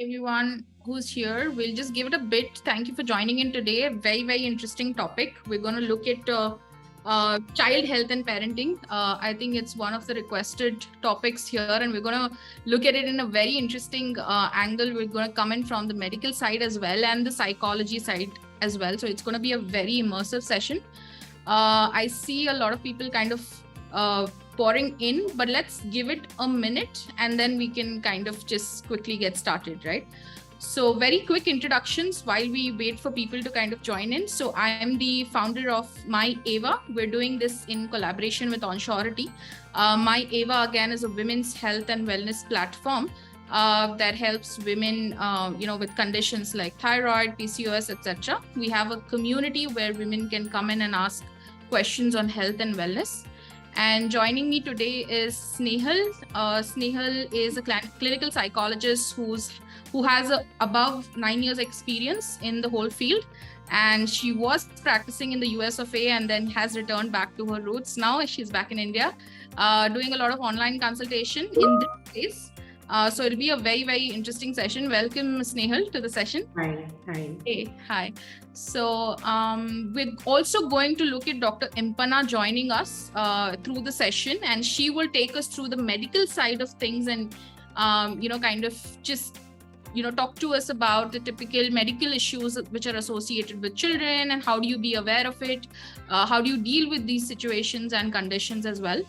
everyone who's here. We'll just give it a bit. Thank you for joining in today. Very, very interesting topic. We're going to look at child health and parenting. I think it's one of the requested topics here, and we're going to look at it in a very interesting angle. We're going to come in from the medical side as well and the psychology side as well. So it's going to be a very immersive session. I see a lot of people kind of pouring in, but let's give it a minute and then we can kind of just quickly get started, right? So very quick introductions while we wait for people to kind of join in. So I am the founder of MyAva. We're doing this in collaboration with Onsurity. MyAva again is a women's health and wellness platform that helps women, with conditions like thyroid, PCOS, etc. We have a community where women can come in and ask questions on health and wellness. And joining me today is Snehal. Snehal is a clinical psychologist who has above 9 years experience in the whole field. And she was practicing in the US of A and then has returned back to her roots. Now she's back in India, doing a lot of online consultation in this space. So it'll be a very, very interesting session. Welcome, Snehal, to the session. Hi. Hey, hi. So we're also going to look at Dr. Impana joining us through the session, and she will take us through the medical side of things and, kind of just, talk to us about the typical medical issues which are associated with children and how do you be aware of it? How do you deal with these situations and conditions as well?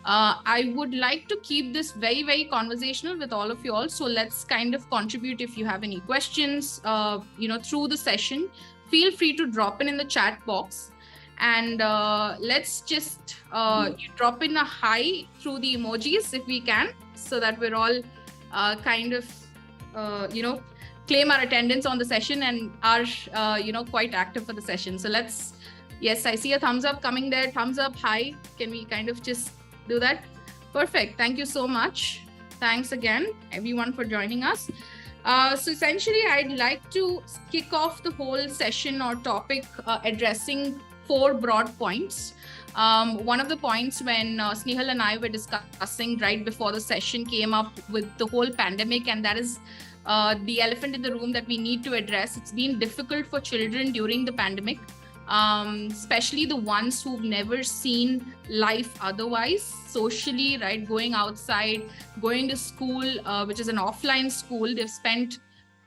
I would like to keep this very, very conversational with all of you all. So let's kind of contribute if you have any questions, through the session. Feel free to drop in the chat box. And let's just drop in a hi through the emojis if we can, so that we're all claim our attendance on the session and are, quite active for the session. So yes, I see a thumbs up coming there. Thumbs up, hi. Can we kind of just do that? Perfect. Thank you so much. Thanks again, everyone, for joining us. So essentially, I'd like to kick off the whole session or topic addressing 4 broad points. One of the points when Snehal and I were discussing right before the session came up with the whole pandemic, and that is the elephant in the room that we need to address. It's been difficult for children during the pandemic. Especially the ones who've never seen life otherwise, socially, right? Going outside, going to school, which is an offline school. They've spent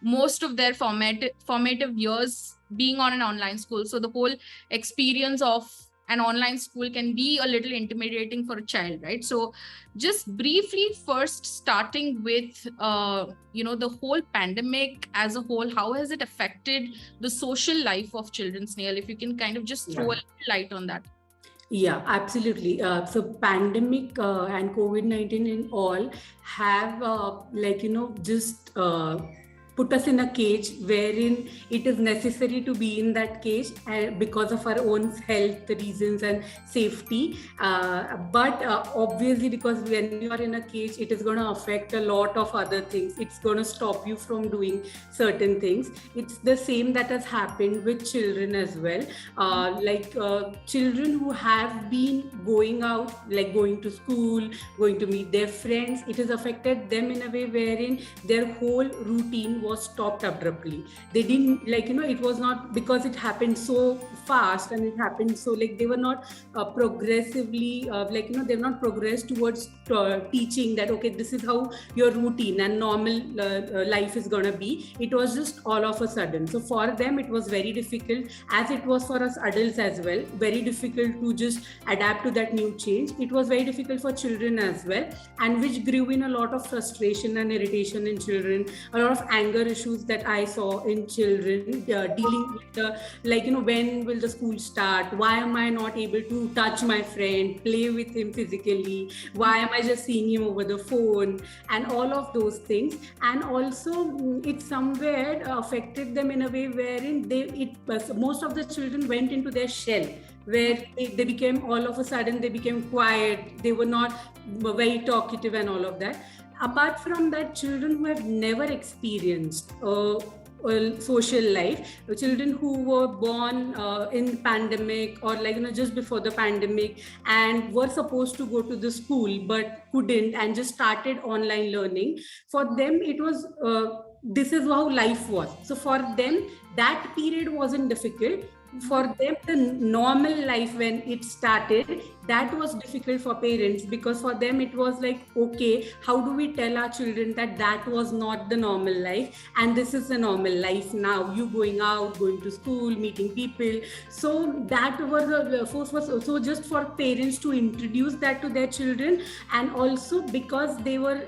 most of their formative years being on an online school. So the whole experience of an online school can be a little intimidating for a child, right? So just briefly, first starting with, the whole pandemic as a whole, how has it affected the social life of children, Snehal? If you can kind of just throw a little light on that. Yeah, absolutely. So pandemic and COVID-19 and all have put us in a cage wherein it is necessary to be in that cage because of our own health reasons and safety. But obviously, because when you are in a cage, it is going to affect a lot of other things. It's going to stop you from doing certain things. It's the same that has happened with children as well. Children who have been going out, like going to school, going to meet their friends, it has affected them in a way wherein their whole routine was stopped abruptly. They didn't it was not because it happened so fast and it happened so they were not progressively they've not progressed towards teaching that okay, this is how your routine and normal life is gonna be. It was just all of a sudden. So for them it was very difficult, as it was for us adults as well, very difficult to just adapt to that new change. It was very difficult for children as well, and which grew in a lot of frustration and irritation in children, a lot of anger issues that I saw in children, dealing with when will the school start? Why am I not able to touch my friend, play with him physically? Why am I just seeing him over the phone? And all of those things. And also it somewhere affected them in a way wherein most of the children went into their shell, where they became, all of a sudden they became quiet, they were not very talkative and all of that. Apart from that, children who have never experienced social life, children who were born in pandemic or just before the pandemic and were supposed to go to the school but couldn't and just started online learning, for them it was this is how life was. So for them, that period wasn't difficult. For them, the normal life when it started, that was difficult for parents, because for them it was like, okay, how do we tell our children that that was not the normal life and this is the normal life now? You going out, going to school, meeting people. So that was the force was also just for parents to introduce that to their children, and also because they were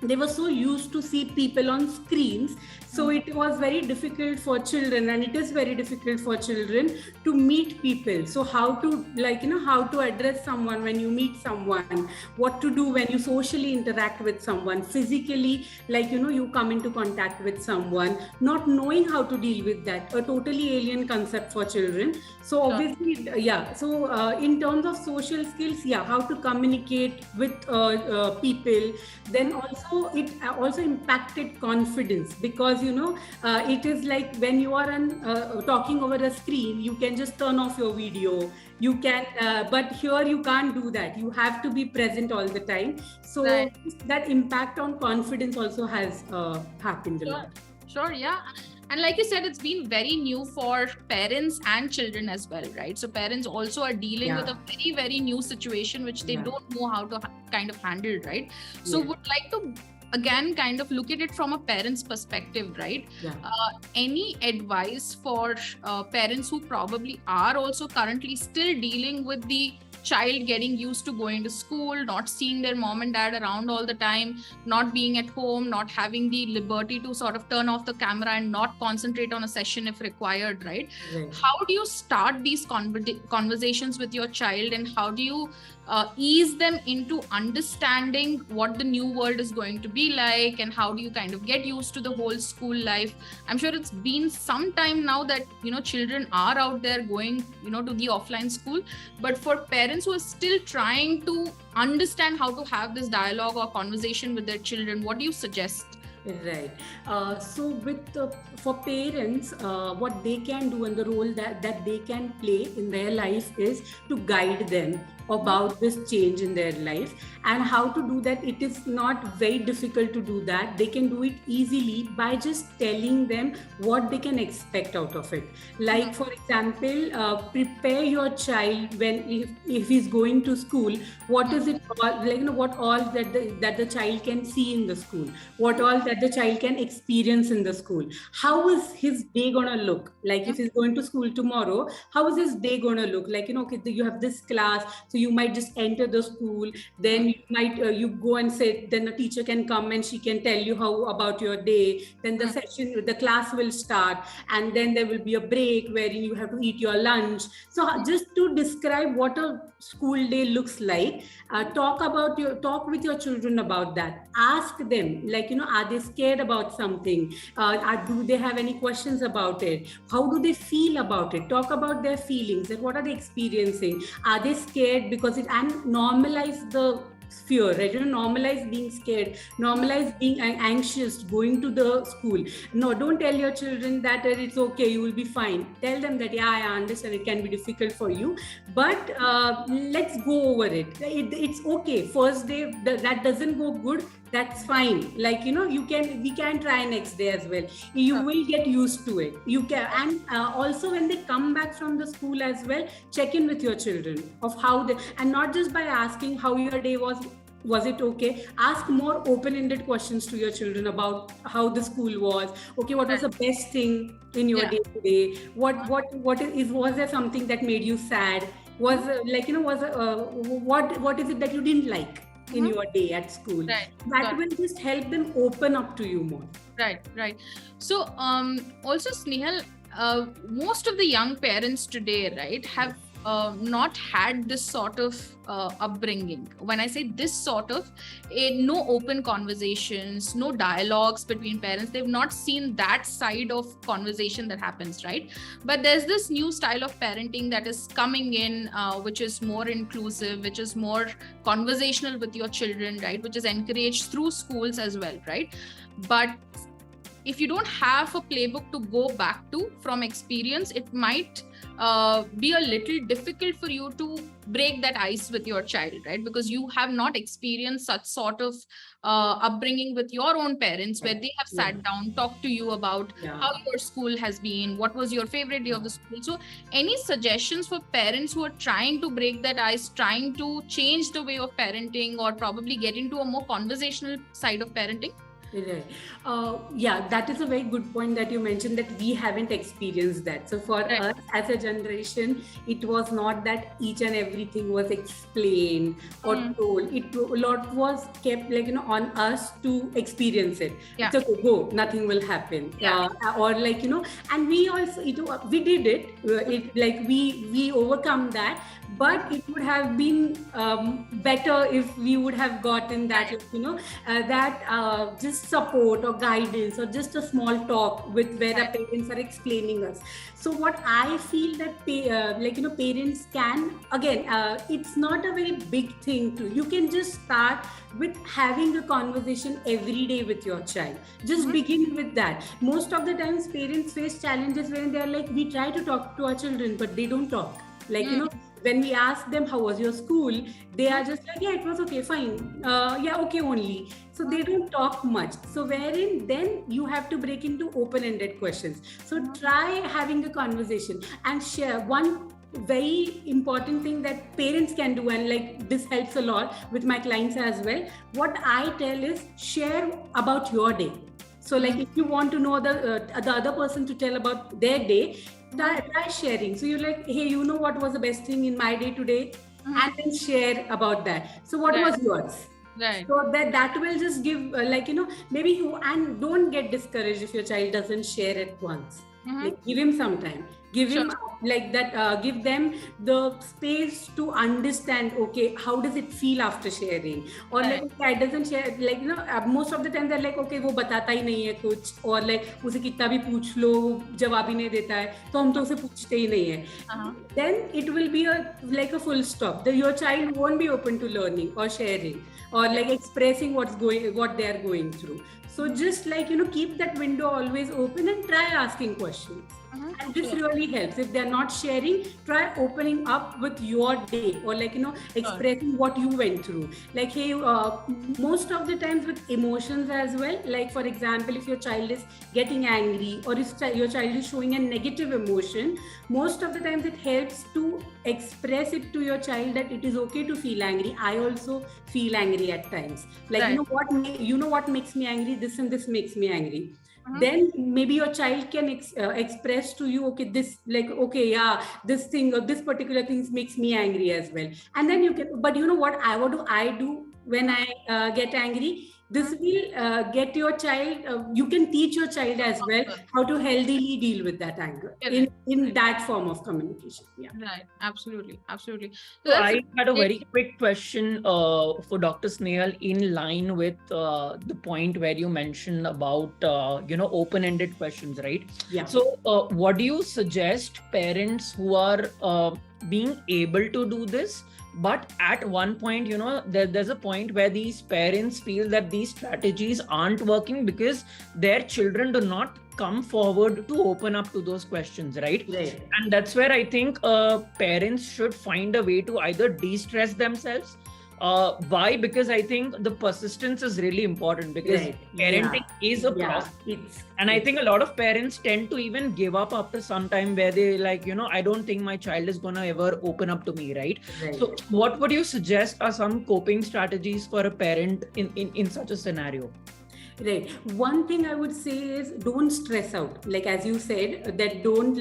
they were so used to see people on screens. So it was very difficult for children, and it is very difficult for children to meet people. So how to how to address someone when you meet someone, what to do when you socially interact with someone, physically, you come into contact with someone, not knowing how to deal with that, a totally alien concept for children. So obviously, so in terms of social skills, how to communicate with people. Then also it also impacted confidence, because it is like when you are talking over a screen, you can just turn off your video, you can but here you can't do that, you have to be present all the time. So that impact on confidence also has happened a lot. Sure, yeah. And like you said, it's been very new for parents and children as well, right? So parents also are dealing with a very, very new situation, which they don't know how to kind of handle, right? So would like to again kind of look at it from a parent's perspective, right? Any advice for parents who probably are also currently still dealing with the child getting used to going to school, not seeing their mom and dad around all the time, not being at home, not having the liberty to sort of turn off the camera and not concentrate on a session if required, right? How do you start these conversations with your child, and how do you ease them into understanding what the new world is going to be like, and how do you kind of get used to the whole school life? I'm sure it's been some time now that children are out there going to the offline school, but for parents who are still trying to understand how to have this dialogue or conversation with their children, what do you suggest? Right. So for parents, what they can do and the role that they can play in their life is to guide them about this change in their life, and how to do that. It is not very difficult to do that. They can do it easily by just telling them what they can expect out of it. Like, for example, prepare your child when if he's going to school, what is it all, what all that the child can see in the school, what all that the child can experience in the school. How is his day gonna look? Like, if he's going to school tomorrow, how is his day gonna look? Like, okay, you have this class, so you might just enter the school, then you might you go and sit, then the teacher can come and she can tell you how about your day, then the class will start, and then there will be a break wherein you have to eat your lunch. So just to describe what a school day looks like, talk with your children about that. Ask them, are they scared about something? Do they have any questions about it? How do they feel about it? Talk about their feelings, and what are they experiencing? Are they scared? Because and normalize the fear, right? Normalize being scared, normalize being anxious going to the school. No, don't tell your children that it's okay, you will be fine. Tell them that I understand it can be difficult for you, but let's go over it. It's okay. First day that doesn't go good, that's fine. We can try next day as well. You will get used to it. You can. And also when they come back from the school as well, check in with your children of how they, and not just by asking how your day was it okay? Ask more open-ended questions to your children about how the school was. Okay, what was the best thing in your day today? Was there something that made you sad? What is it that you didn't like in your day at school? That will just help them open up to you more. Right. So also, Snehal, most of the young parents today, right, have not had this sort of upbringing. When I say this sort of, no open conversations, no dialogues between parents. They've not seen that side of conversation that happens, right? But there's this new style of parenting that is coming in, which is more inclusive, which is more conversational with your children, right? Which is encouraged through schools as well, right? But if you don't have a playbook to go back to from experience, it might be a little difficult for you to break that ice with your child, right? Because you have not experienced such sort of upbringing with your own parents, where they have sat down, talked to you about how your school has been, what was your favorite day of the school. So any suggestions for parents who are trying to break that ice, trying to change the way of parenting, or probably get into a more conversational side of parenting? Right. Yeah, that is a very good point that you mentioned, that we haven't experienced that. So for us as a generation, it was not that each and everything was explained or told. A lot was kept on us to experience it. It's okay, go, nothing will happen. Or and we also we did it. We overcome that. But it would have been better if we would have gotten that, just support or guidance, or just a small talk with where the parents are explaining us. So what I feel that parents can, again, it's not a very big thing to, you can just start with having a conversation every day with your child. Just begin with that. Most of the times parents face challenges when they're like, we try to talk to our children, but they don't talk. When we ask them, how was your school? They are just like, yeah, it was okay, fine. Yeah, okay only. So they don't talk much. So wherein then you have to break into open-ended questions. So try having a conversation and share. One very important thing that parents can do, and this helps a lot with my clients as well. What I tell is, share about your day. So if you want to know the other person to tell about their day, try sharing. So you're like, hey, you know what was the best thing in my day today? And then share about that. So what was yours? Right. So that will just give maybe you, and don't get discouraged if your child doesn't share at once. Give him some time. Give him give them the space to understand, okay, how does it feel after sharing? Or it doesn't share, most of the time they're like, okay, वो बताता ही नहीं है कुछ, or उसे कितना भी पूछ लो जवाब ही नहीं देता है, तो हम तो उसे पूछते ही नहीं है. Then it will be a full stop. Your child won't be open to learning or sharing or expressing what they are going through. So just keep that window always open and try asking questions. And this really helps. If they're not sharing, try opening up with your day, or expressing what you went through. Hey, most of the times with emotions as well, for example, if your child is getting angry, or if your child is showing a negative emotion, most of the times it helps to express it to your child that it is okay to feel angry. I also feel angry at times. What makes me angry? This and this makes me angry. Then maybe your child can express to you, okay, this this thing or this particular thing makes me angry as well. And then you can, but what I do when I get angry? This will get your child, you can teach your child as well how to healthily deal with that anger in that form of communication. Yeah. Right. Absolutely. So I had a very quick question for Dr. Snehal, in line with the point where you mentioned about, open-ended questions, right? Yeah. So what do you suggest parents who are being able to do this, but at one point, there's a point where these parents feel that these strategies aren't working because their children do not come forward to open up to those questions, right? And that's where I think parents should find a way to either de-stress themselves. Why? Because I think the persistence is really important, because parenting is a process. And I think a lot of parents tend to even give up after some time, where they I don't think my child is going to ever open up to me, right? So what would you suggest are some coping strategies for a parent in such a scenario? Right. One thing I would say is, don't stress out. As you said, that don't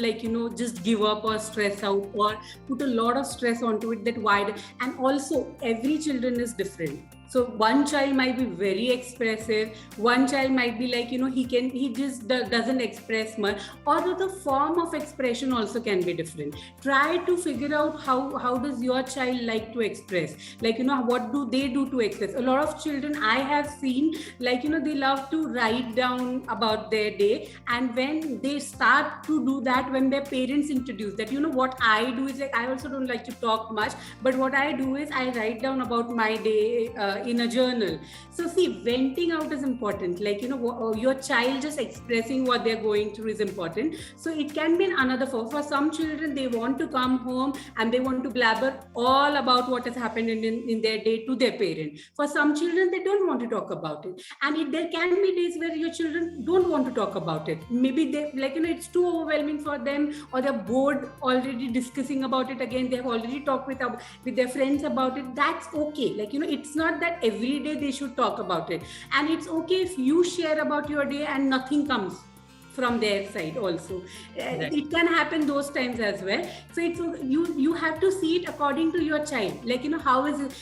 just give up or stress out or put a lot of stress onto it. That wide. And also, every children is different. So one child might be very expressive. One child might be he just doesn't express much, or the form of expression also can be different. Try to figure out how does your child like to express, what do they do to express. A lot of children I have seen, they love to write down about their day, and when they start to do that, when their parents introduce that, what I do is I also don't like to talk much, but what I do is I write down about my day in a journal. So see, venting out is important. Like, your child just expressing what they're going through is important. So it can be another form. For some children, they want to come home and they want to blabber all about what has happened in their day to their parent. For some children, they don't want to talk about it. And there can be days where your children don't want to talk about it. Maybe they, it's too overwhelming for them, or they're bored already discussing about it again. They have already talked with their friends about it. That's okay. It's not that every day they should talk about it. And it's okay if you share about your day and nothing comes from their side also. Right. It can happen those times as well. So it's you have to see it according to your child. How is it,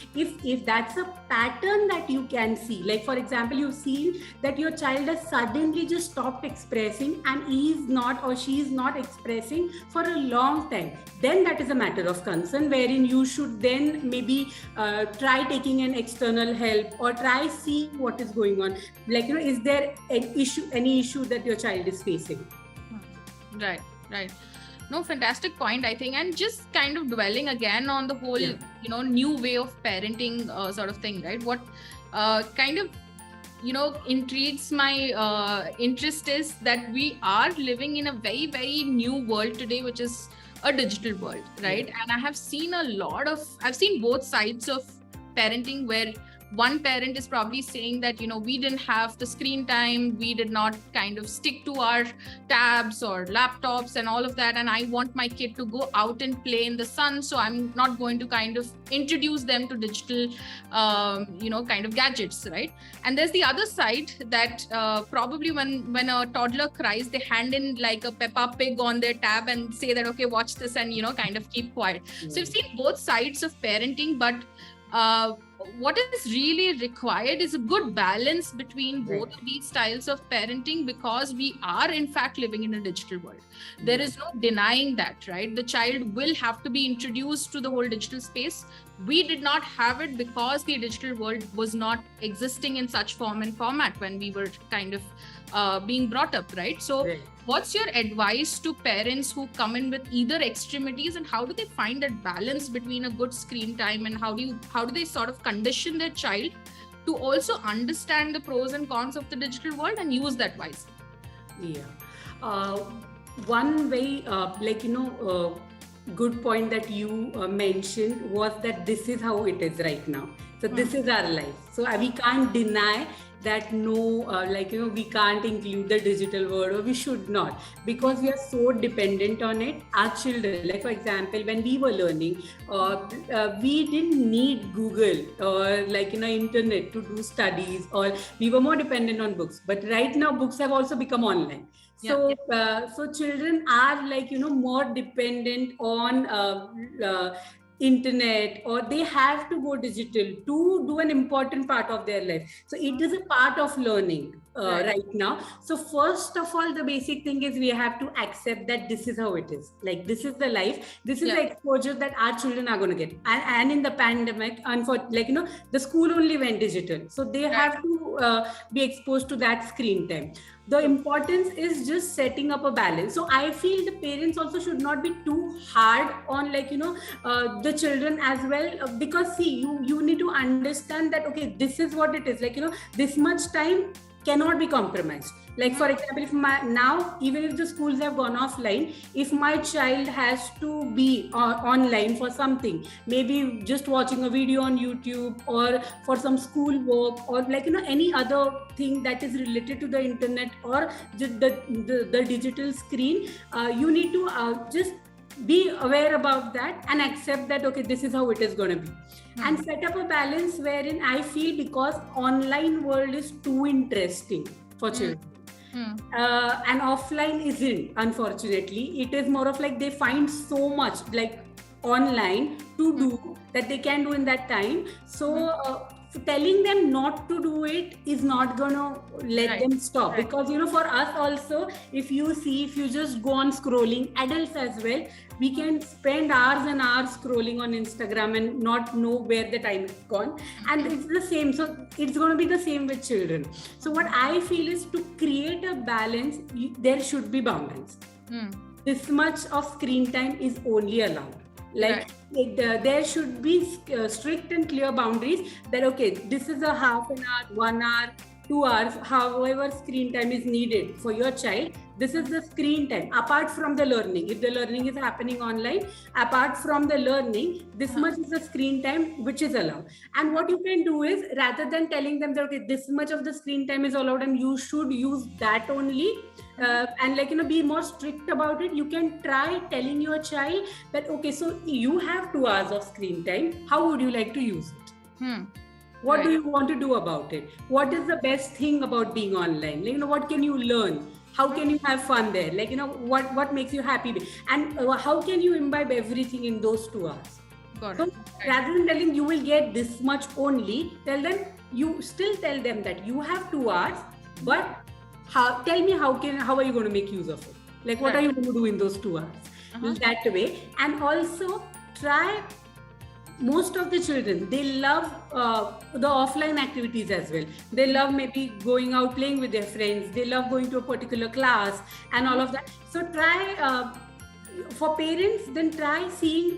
if that's a pattern that you can see, like for example, you see that your child has suddenly just stopped expressing and he is not or she is not expressing for a long time, then that is a matter of concern, wherein you should then maybe try taking an external help or try seeing what is going on. Is there any issue that your child is facing? Right. No, fantastic point, I think. And just kind of dwelling again on the whole, new way of parenting sort of thing, right? What kind of, intrigues my interest is that we are living in a very, very new world today, which is a digital world, right? And I've seen both sides of parenting, where one parent is probably saying that, we didn't have the screen time, we did not kind of stick to our tabs or laptops and all of that, and I want my kid to go out and play in the sun, so I'm not going to kind of introduce them to digital, kind of gadgets, right? And there's the other side that probably when a toddler cries, they hand in like a Peppa Pig on their tab and say that, okay, watch this, and, kind of keep quiet. So I've seen both sides of parenting, but what is really required is a good balance between both of these styles of parenting, because we are in fact living in a digital world. There is no denying that, right? The child will have to be introduced to the whole digital space. We did not have it because the digital world was not existing in such form and format when we were kind of being brought up, right? So what's your advice to parents who come in with either extremities, and how do they find that balance between a good screen time, and how do they sort of condition their child to also understand the pros and cons of the digital world and use that wisely? One way, good point that you mentioned was that this is how it is right now. So this is our life. So we can't deny that we can't include the digital world, or we should not, because we are so dependent on it. Our children, like for example, when we were learning, we didn't need Google or internet to do studies, or we were more dependent on books. But right now, books have also become online. So, so children are more dependent on internet, or they have to go digital to do an important part of their life. So it is a part of learning right now. So first of all, the basic thing is we have to accept that this is how it is. This is the life. This is the exposure that our children are going to get. And in the pandemic, unfortunately, the school only went digital. So they have to be exposed to that screen time. The importance is just setting up a balance. So I feel the parents also should not be too hard on the children as well, because see, you need to understand that, okay, this is what it is. This much time cannot be compromised. For example, even if the schools have gone offline, if my child has to be online for something, maybe just watching a video on YouTube, or for some school work, or any other thing that is related to the internet or the digital screen, you need to just be aware about that and accept that, okay, this is how it is going to be. And set up a balance wherein I feel, because online world is too interesting for children. And offline isn't, unfortunately. It is more of they find so much online to do that they can do in that time. So telling them not to do it is not gonna let them stop, because for us also, if you just go on scrolling, adults as well, we can spend hours and hours scrolling on Instagram and not know where the time is gone. And it's the same. So it's going to be the same with children. So what I feel is, to create a balance, there should be boundaries. This much of screen time is only allowed. Like there should be strict and clear boundaries that, okay, this is a half an hour, 1 hour, 2 hours, however screen time is needed for your child. This is the screen time apart from the learning. If the learning is happening online, apart from the learning, this much is the screen time which is allowed. And what you can do is, rather than telling them that, okay, this much of the screen time is allowed and you should use that only, and like, be more strict about it, you can try telling your child that, okay, so you have 2 hours of screen time. How would you like to use it? What do you want to do about it? What is the best thing about being online? Like, what can you learn? How can you have fun there? Like, what makes you happy? And how can you imbibe everything in those 2 hours? So rather than telling you will get this much only, tell them, you still tell them that you have 2 hours, but tell me how are you going to make use of it? Like, what are you going to do in those 2 hours? That way. And also try. Most of the children, they love the offline activities as well. They love maybe going out playing with their friends. They love going to a particular class and all of that. So try, for parents, then try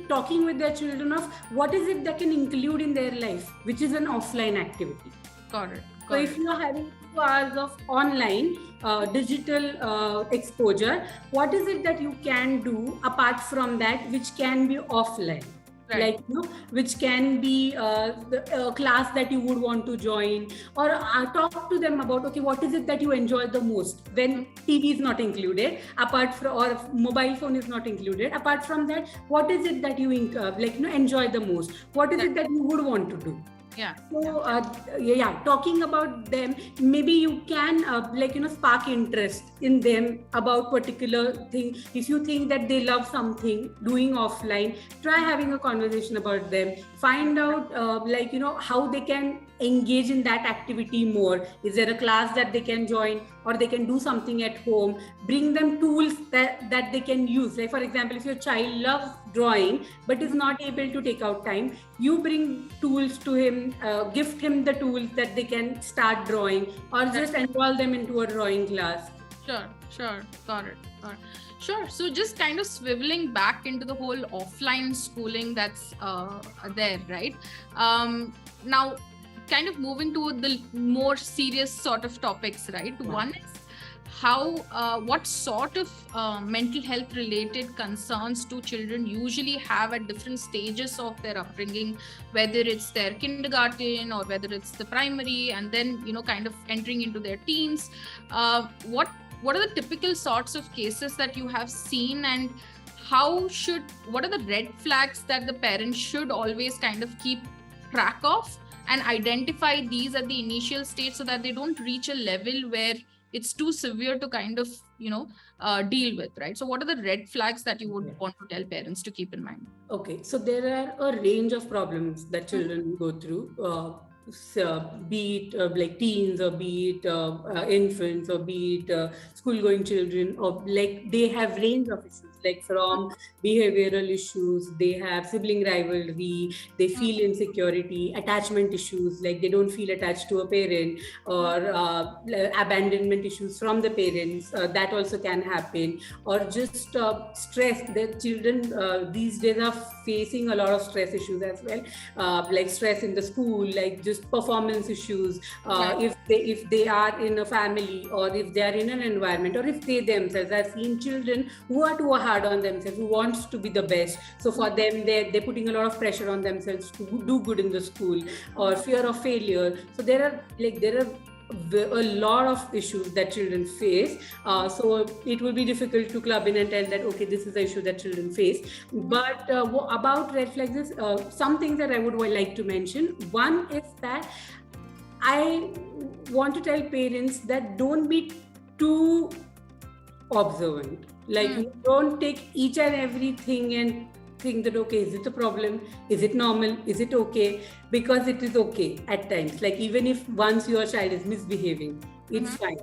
talking with their children of what is it that can include in their life, which is an offline activity. Got it. So if you are having 2 hours of online digital exposure, what is it that you can do apart from that, which can be offline? Like, which can be the class that you would want to join, or talk to them about, okay, what is it that you enjoy the most when TV is not included, apart from, or mobile phone is not included. Apart from that, what is it that you enjoy the most? What is it that you would want to do? So talking about them, maybe you can spark interest in them about particular thing. If you think that they love something doing offline, try having a conversation about them. Find out how they can engage in that activity more. Is there a class that they can join, or they can do something at home? Bring them tools that they can use. Like, for example, if your child loves drawing but is not able to take out time, you bring tools to him, gift him the tools that they can start drawing, or just enroll them into a drawing class. Sure. Got it. Sure. So just kind of swiveling back into the whole offline schooling that's there, right? Now, kind of moving to the more serious sort of topics, right? One is what sort of mental health related concerns do children usually have at different stages of their upbringing, whether it's their kindergarten or whether it's the primary, and then kind of entering into their teens. What are the typical sorts of cases that you have seen, and what are the red flags that the parents should always kind of keep track of and identify these at the initial stage, so that they don't reach a level where it's too severe to kind of, deal with, right? So what are the red flags that you would want to tell parents to keep in mind? Okay, so there are a range of problems that children go through, be it like teens, or be it infants, or be it school-going children, or like they have range of issues, like from behavioral issues, they have sibling rivalry, they feel insecurity, attachment issues, like they don't feel attached to a parent, or abandonment issues from the parents, that also can happen, or just stress. The children these days are facing a lot of stress issues as well, like stress in the school, like just performance issues, if they are in a family, or if they are in an environment, or if they themselves. I've seen children who are too hard on themselves, who wants to be the best. So for them, they're putting a lot of pressure on themselves to do good in the school, or fear of failure. So there are a lot of issues that children face. So it will be difficult to club in and tell that, okay, this is the issue that children face. But about red flags is some things that I would like to mention. One is that I want to tell parents that don't be too observant. Like, you don't take each and everything and think that, okay, is it a problem? Is it normal? Is it okay? Because it is okay at times. Like, even if once your child is misbehaving, it's fine.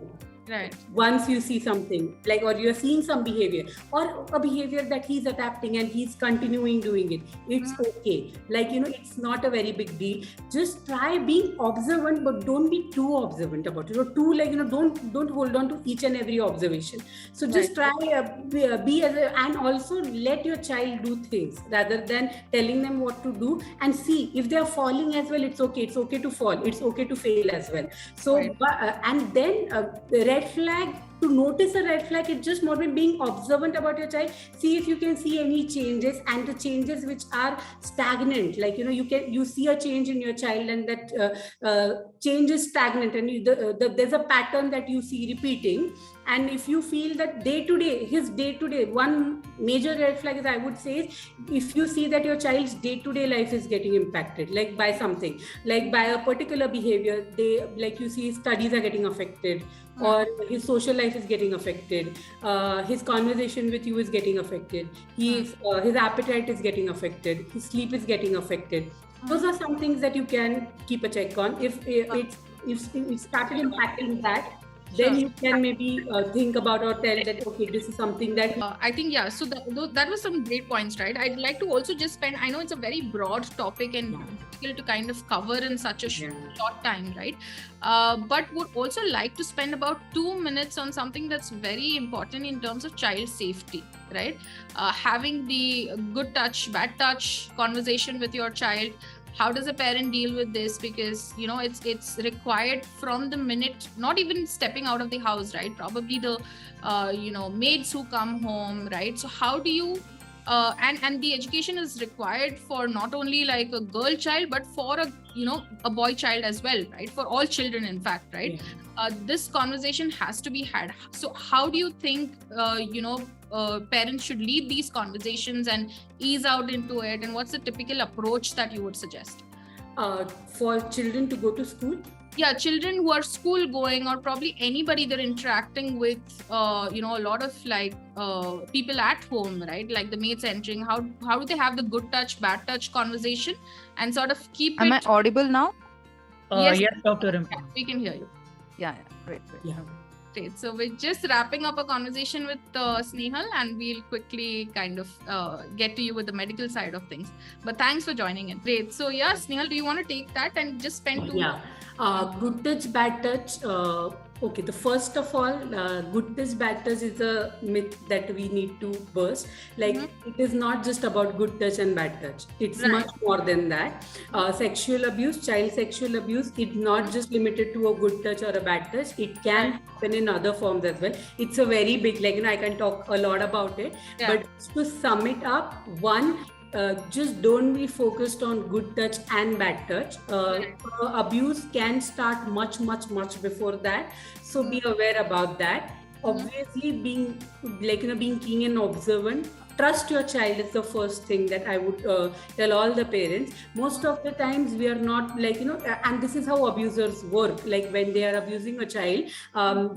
Right. Once you see something like, or you're seeing some behavior or a behavior that he's adapting and he's continuing doing it, it's okay. Like, it's not a very big deal. Just try being observant, but don't be too observant about it. Or too, like, don't hold on to each and every observation. So just try be and also let your child do things rather than telling them what to do, and see if they are falling as well. It's okay to fall, it's okay to fail as well. So and then red flag, to notice a red flag, it's just more than being observant about your child. See if you can see any changes, and the changes which are stagnant, like you see a change in your child and that change is stagnant, and there's a pattern that you see repeating. And if you feel that his day-to-day, one major red flag is, I would say, if you see that your child's day-to-day life is getting impacted, like by something, like by a particular behavior, like you see his studies are getting affected, or his social life is getting affected, his conversation with you is getting affected, his appetite is getting affected, his sleep is getting affected. Those are some things that you can keep a check on. If it started impacting that, then you can maybe think about or tell that, okay, this is something that I think, so that was some great points, right? I'd like to also just spend, I know it's a very broad topic and difficult to kind of cover in such a short time, right? But would also like to spend about 2 minutes on something that's very important in terms of child safety, right? Having the good touch, bad touch conversation with your child. How does a parent deal with this? Because it's required from the minute, not even stepping out of the house, right? Probably the maids who come home, right? So how do you and the education is required for not only like a girl child, but for a boy child as well, right? For all children, in fact, right? This conversation has to be had. So how do you think parents should lead these conversations and ease out into it, and what's the typical approach that you would suggest for children to go to school? Children who are school going, or probably anybody they're interacting with a lot of like people at home, right? Like the maids entering, how do they have the good touch, bad touch conversation and sort of keep Am I audible now? Yes, Dr. Impana. We can hear you. Yeah, great. Great. So we're just wrapping up a conversation with Snehal, and we'll quickly kind of get to you with the medical side of things. But thanks for joining in. Great. So Snehal, do you want to take that and just spend 2 minutes? Good touch, bad touch. Okay, the first of all, good touch, bad touch is a myth that we need to burst. Like, it is not just about good touch and bad touch. It's much more than that. Sexual abuse, child sexual abuse, it's not just limited to a good touch or a bad touch. It can happen in other forms as well. It's a very big, I can talk a lot about it. But to sum it up, one, just don't be focused on good touch and bad touch. Abuse can start much before that, so be aware about that. Obviously, being keen and observant. Trust your child is the first thing that I would tell all the parents. Most of the times we are not and this is how abusers work. Like when they are abusing a child,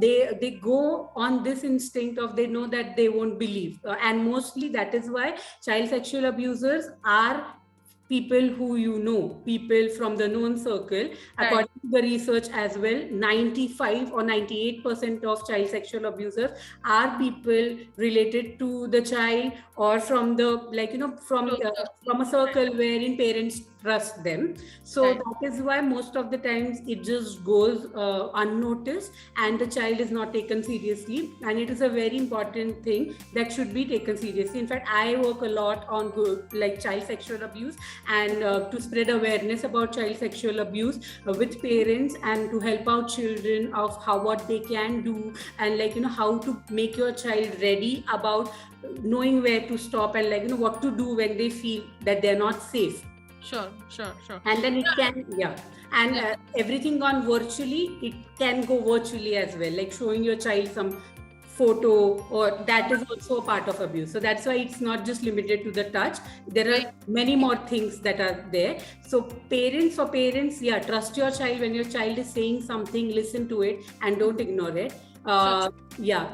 they go on this instinct of, they know that they won't believe. And mostly that is why child sexual abusers are people who people from the known circle. According to the research as well, 95 or 98% of child sexual abusers are people related to the child, or from the from a circle wherein parents trust them. So that is why most of the times it just goes unnoticed, and the child is not taken seriously. And it is a very important thing that should be taken seriously. In fact, I work a lot on child sexual abuse, and to spread awareness about child sexual abuse with parents, and to help out children of what they can do, and how to make your child ready about knowing where to stop, and what to do when they feel that they're not safe. Sure. And then it can, and everything gone virtually, it can go virtually as well, like showing your child some photo, or that is also a part of abuse. So that's why it's not just limited to the touch. There are many more things that are there. So parents, trust your child. When your child is saying something, listen to it and don't ignore it.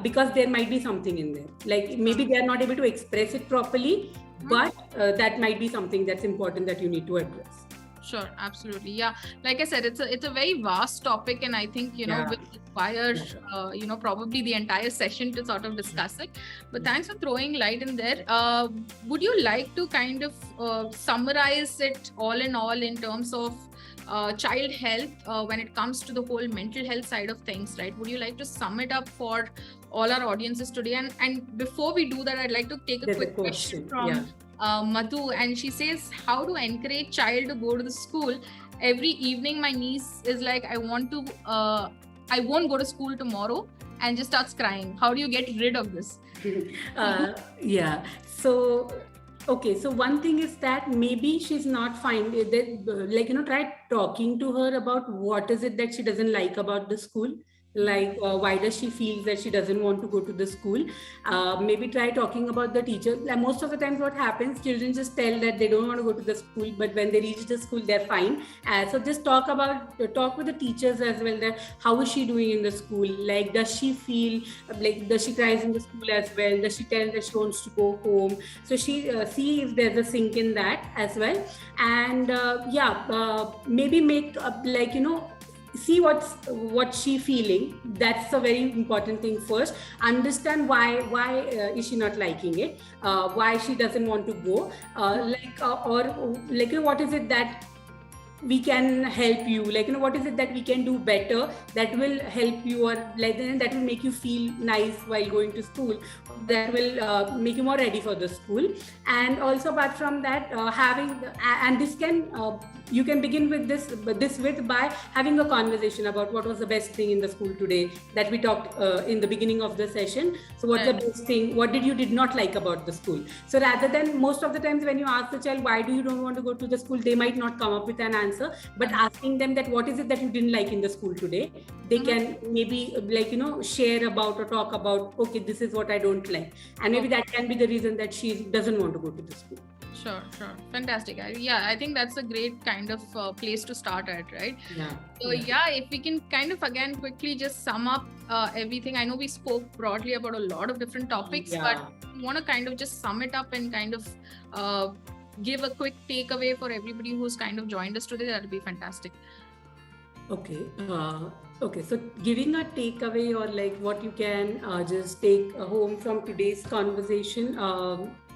Because there might be something in there. Like maybe they are not able to express it properly, but that might be something that's important that you need to address. Sure, absolutely. Yeah, like I said, it's a very vast topic, and I think will require probably the entire session to sort of discuss it. But thanks for throwing light in there. Would you like to kind of summarize it all in all in terms of child health when it comes to the whole mental health side of things, right? Would you like to sum it up for all our audiences today? And before we do that, I'd like to take a quick question from Madhu, and she says, how to encourage child to go to the school? Every evening my niece is like, I won't go to school tomorrow, and just starts crying. How do you get rid of this? So one thing is that maybe she's not fine. Try talking to her about what is it that she doesn't like about the school. Why does she feel that she doesn't want to go to the school? Maybe try talking about the teacher. Most of the times what happens, children just tell that they don't want to go to the school, but when they reach the school, they're fine. So just talk with the teachers as well, that how is she doing in the school? Does she feel, does she cries in the school as well? Does she tell that she wants to go home? So she see if there's a sync in that as well. And maybe make see what she feeling. That's a very important thing. First, understand why is she not liking it, why she doesn't want to go, what is it that we can help you, what is it that we can do better that will help you, or that will make you feel nice while going to school, that will make you more ready for the school. And also apart from that, you can begin with this by having a conversation about what was the best thing in the school today, that we talked in the beginning of the session. So what's the best thing, what did not like about the school? So rather than, most of the times when you ask the child, why do you don't want to go to the school, they might not come up with an answer, but asking them that what is it that you didn't like in the school today, they can maybe share about or talk about, okay, this is what I don't like, and maybe that can be the reason that she doesn't want to go to the school. Sure. Fantastic. I think that's a great kind of place to start at, right? If we can kind of again quickly just sum up everything. I know we spoke broadly about a lot of different topics, but we want to kind of just sum it up and kind of give a quick takeaway for everybody who's kind of joined us today. That would be fantastic. Okay. So giving a takeaway, or what you can just take home from today's conversation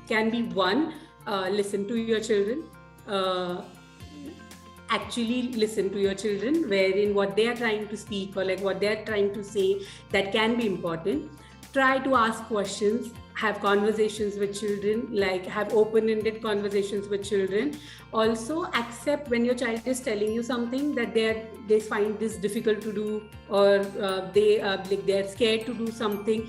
can be one. Listen to your children. Actually listen to your children, wherein what they are trying to speak or what they are trying to say, that can be important. Try to ask questions, have conversations with children, have open-ended conversations with children. Also accept when your child is telling you something that they find this difficult to do, or they're scared to do something.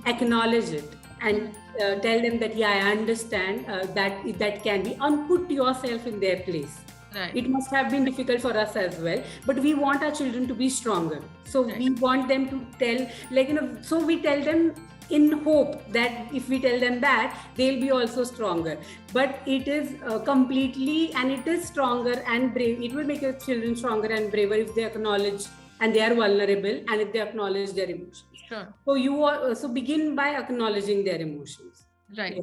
Acknowledge it and tell them that I understand that can be, and put yourself in their place. Right. It must have been difficult for us as well, but we want our children to be stronger. So we want them to tell, so we tell them in hope that if we tell them that, they'll be also stronger. But it is completely, and it is stronger and brave. It will make your children stronger and braver if they acknowledge and they are vulnerable, and if they acknowledge their emotions. Sure. So begin by acknowledging their emotions. Right.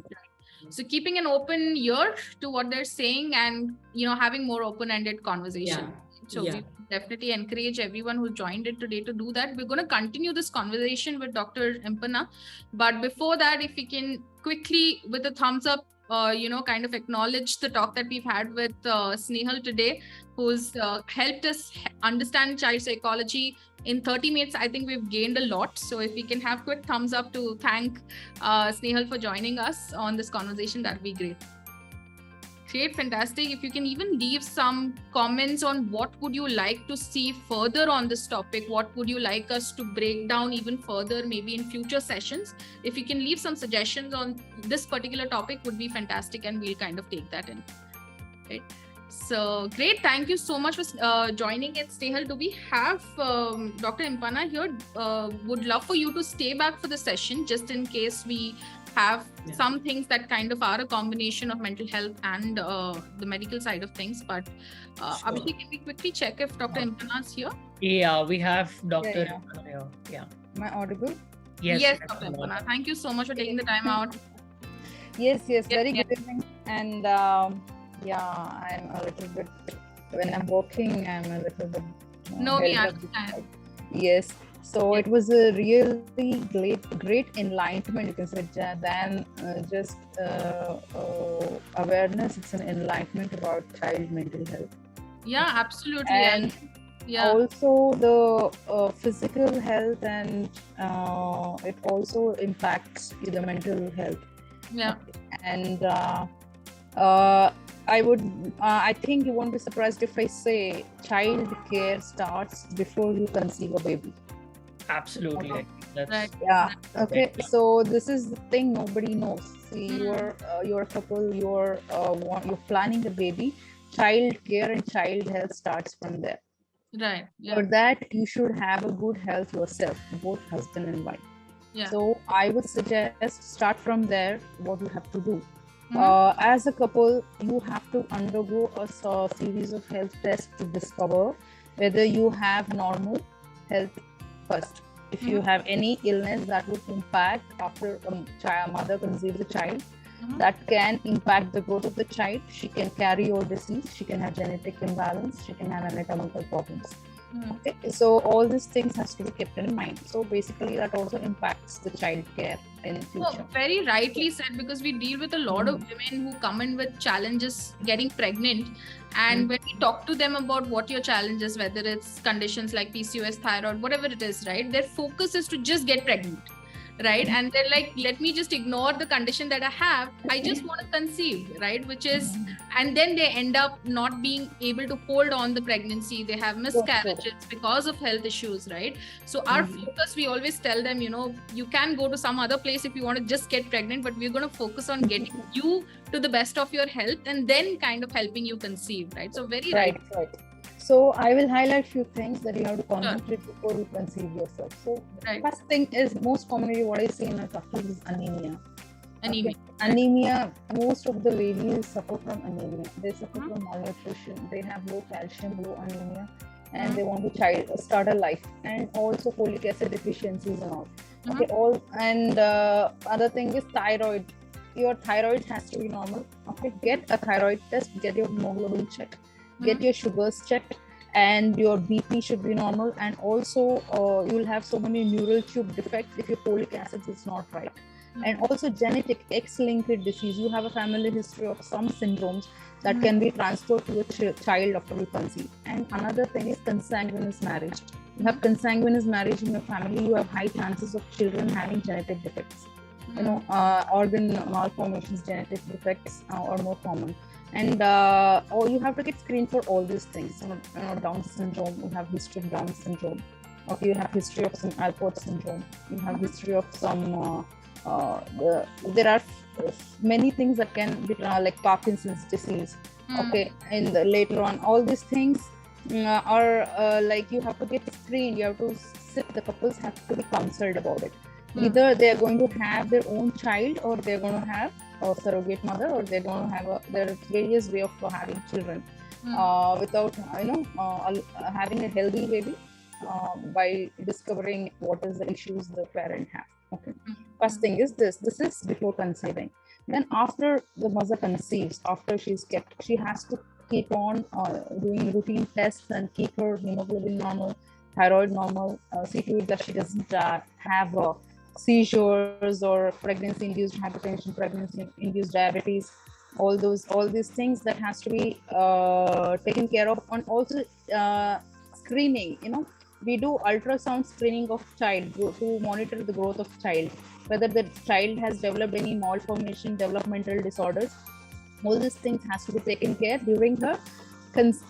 So keeping an open ear to what they're saying, and having more open-ended conversation. We definitely encourage everyone who joined it today to do that. We're going to continue this conversation with Dr. Impana, but before that, if we can quickly, with a thumbs up, kind of acknowledge the talk that we've had with Snehal today, who's helped us understand child psychology in 30 minutes. I think we've gained a lot. So if we can have quick thumbs up to thank Snehal for joining us on this conversation, that'd be great. Great, fantastic. If you can even leave some comments on what would you like to see further on this topic, what would you like us to break down even further, maybe in future sessions. If you can leave some suggestions on this particular topic, would be fantastic, and we'll kind of take that in. Right. So great. Thank you so much for joining in, Snehal. Do we have Dr. Impana here? Would love for you to stay back for the session, just in case we have some things that kind of are a combination of mental health and the medical side of things. But Abhishek, can we quickly check if Dr. Impana is here? Yeah, we have Dr. Impana here. Yeah. Am I audible? Yes, Dr. Impana. Thank you so much for taking the time out. Yes, very good evening. And I'm a little bit when I'm working, I'm a little bit No, we held up. understand. Yes. So it was a really great enlightenment, you can say, than just awareness. It's an enlightenment about child mental health. Yeah, absolutely. And yeah. also the physical health, and it also impacts the mental health. Yeah. And I think you won't be surprised if I say child care starts before you conceive a baby. Absolutely. I think that's Right. Yeah. Okay. Right. So this is the thing nobody knows. See, you're a couple. You're planning a baby. Child care and child health starts from there. Right. Yeah. For that, you should have a good health yourself, both husband and wife. Yeah. So I would suggest start from there. What you have to do. Mhm. As a couple, you have to undergo a series of health tests to discover whether you have normal health first. If you have any illness that would impact after a mother conceives a child, that can impact the growth of the child. She can carry your disease. She can have genetic imbalance. She can have anatomical problems. Okay, so all these things has to be kept in mind. So basically, that also impacts the child care in future. So very rightly said, because we deal with a lot of women who come in with challenges getting pregnant, and when we talk to them about what your challenge is, whether it's conditions like PCOS, thyroid, whatever it is, right, their focus is to just get pregnant, right? And they're like, let me just ignore the condition that I have, I just want to conceive, right? Which is, and then they end up not being able to hold on the pregnancy. They have miscarriages because of health issues, right? So our focus, we always tell them, you can go to some other place if you want to just get pregnant, but we're going to focus on getting you to the best of your health and then kind of helping you conceive, right? So very right. So I will highlight few things that you have to concentrate before you conceive yourself. So first thing is, most commonly what I see in our couples is anemia. Anemia. Okay. Anemia, most of the ladies suffer from anemia. They suffer from malnutrition. They have low calcium, low anemia, and they want to start a life, and also folic acid deficiencies and all. Okay, other thing is thyroid. Your thyroid has to be normal. Okay, get a thyroid test, get your hemoglobin checked, get your sugars checked, and your BP should be normal. And also you'll have so many neural tube defects if your folic acid is not right. And also genetic X-linked disease. You have a family history of some syndromes that can be transferred to a child after you conceive. And another thing is consanguineous marriage. You have consanguineous marriage in your family, you have high chances of children having genetic defects. Organ malformations, genetic defects are more common. And you have to get screened for all these things. Down syndrome, you have history of Down syndrome. Okay, you have history of some Alport syndrome. You have history of some there are many things that can be like Parkinson's disease. Okay, and later on, all these things are like you have to get screened. You have to sit. The couples have to be counseled about it. Either they are going to have their own child, or they're going to have a surrogate mother, or they're going to have there are various way of having children without having a healthy baby by discovering what is the issues the parent have. Okay. First thing is this is before conceiving. Then after the mother conceives, after she has to keep on doing routine tests and keep her hemoglobin normal, thyroid normal, see to it that she doesn't have seizures or pregnancy-induced hypertension, pregnancy-induced diabetes, all these things that has to be taken care of. And also screening, we do ultrasound screening of child to monitor the growth of child, whether the child has developed any malformation, developmental disorders. All these things has to be taken care during her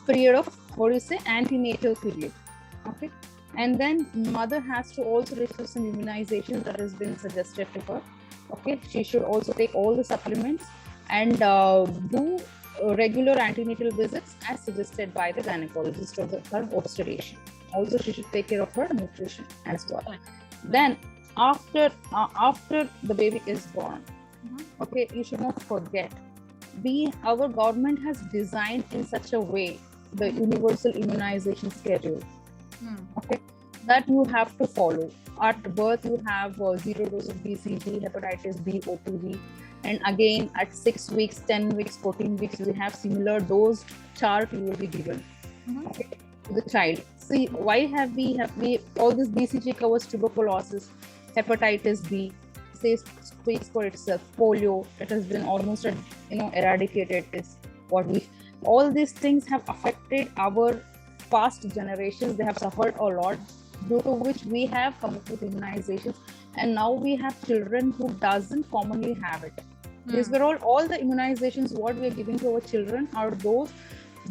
period of antenatal period. Okay, and then mother has to also receive some immunizations that has been suggested to her. Okay, she should also take all the supplements and do regular antenatal visits as suggested by the gynecologist or her obstetrician. Also, she should take care of her nutrition as well. Then after the baby is born, okay, you should not forget, our government has designed in such a way the universal immunization schedule, okay, that you have to follow. at birth you have 0 dose of BCG, hepatitis B, OPV, and again at 6 weeks, 10 weeks, 14 weeks, we have similar dose chart you will be given okay, to the child. See, why have we all this BCG covers tuberculosis, hepatitis B, speaks for itself, polio, it has been almost eradicated is what we, all these things have affected our past generations. They have suffered a lot, due to which we have come up with immunizations, and now we have children who doesn't commonly have it. These were all the immunizations what we are giving to our children are those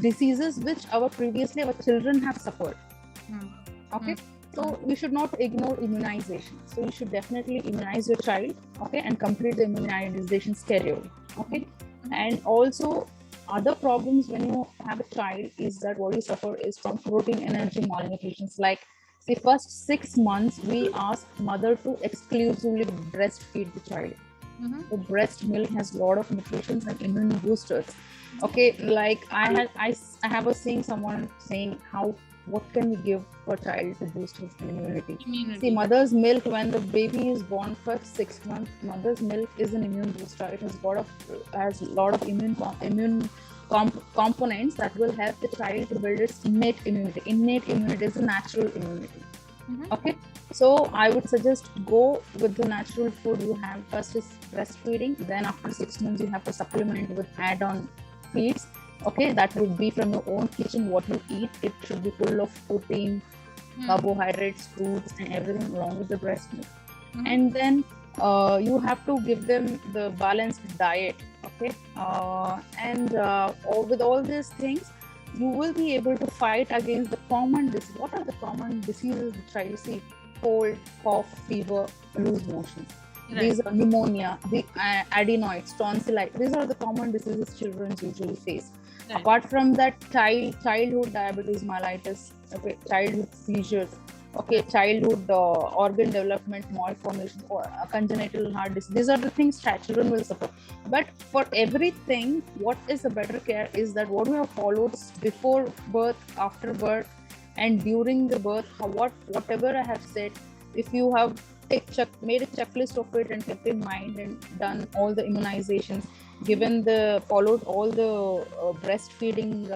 diseases which our children have suffered. Okay, so we should not ignore immunization. So you should definitely immunize your child, okay, and complete the immunization schedule. Okay, and also other problems when you have a child is that what you suffer is from protein energy malnutritions. Like the first 6 months, we ask mother to exclusively breastfeed the child. So breast milk has a lot of nutrition and immune boosters. Okay, like I have a seeing someone saying what can we give for child to boost his immunity? See, mother's milk when the baby is born for 6 months, mother's milk is an immune booster. It has a lot of immune components that will help the child to build its innate immunity. Innate immunity is a natural immunity. Okay, so I would suggest go with the natural food you have. First is breastfeeding, then after 6 months you have to supplement with add-on feeds. Okay, that would be from your own kitchen. What you eat, it should be full of protein, carbohydrates, fruits, and everything along with the breast milk. And then you have to give them the balanced diet. Okay, and with all these things, you will be able to fight against the common disease. What are the common diseases the child see? Cold, cough, fever, loose motion. Right. These are pneumonia, the adenoids, tonsillitis. These are the common diseases children usually face. Right. Apart from that, childhood diabetes mellitus, okay, childhood seizures, okay, childhood organ development malformation or congenital heart disease. These are the things children will suffer. But for everything, what is a better care is that what we have followed before birth, after birth, and during the birth, whatever I have said, if you have made a checklist of it and kept in mind and done all the immunizations, followed all the breastfeeding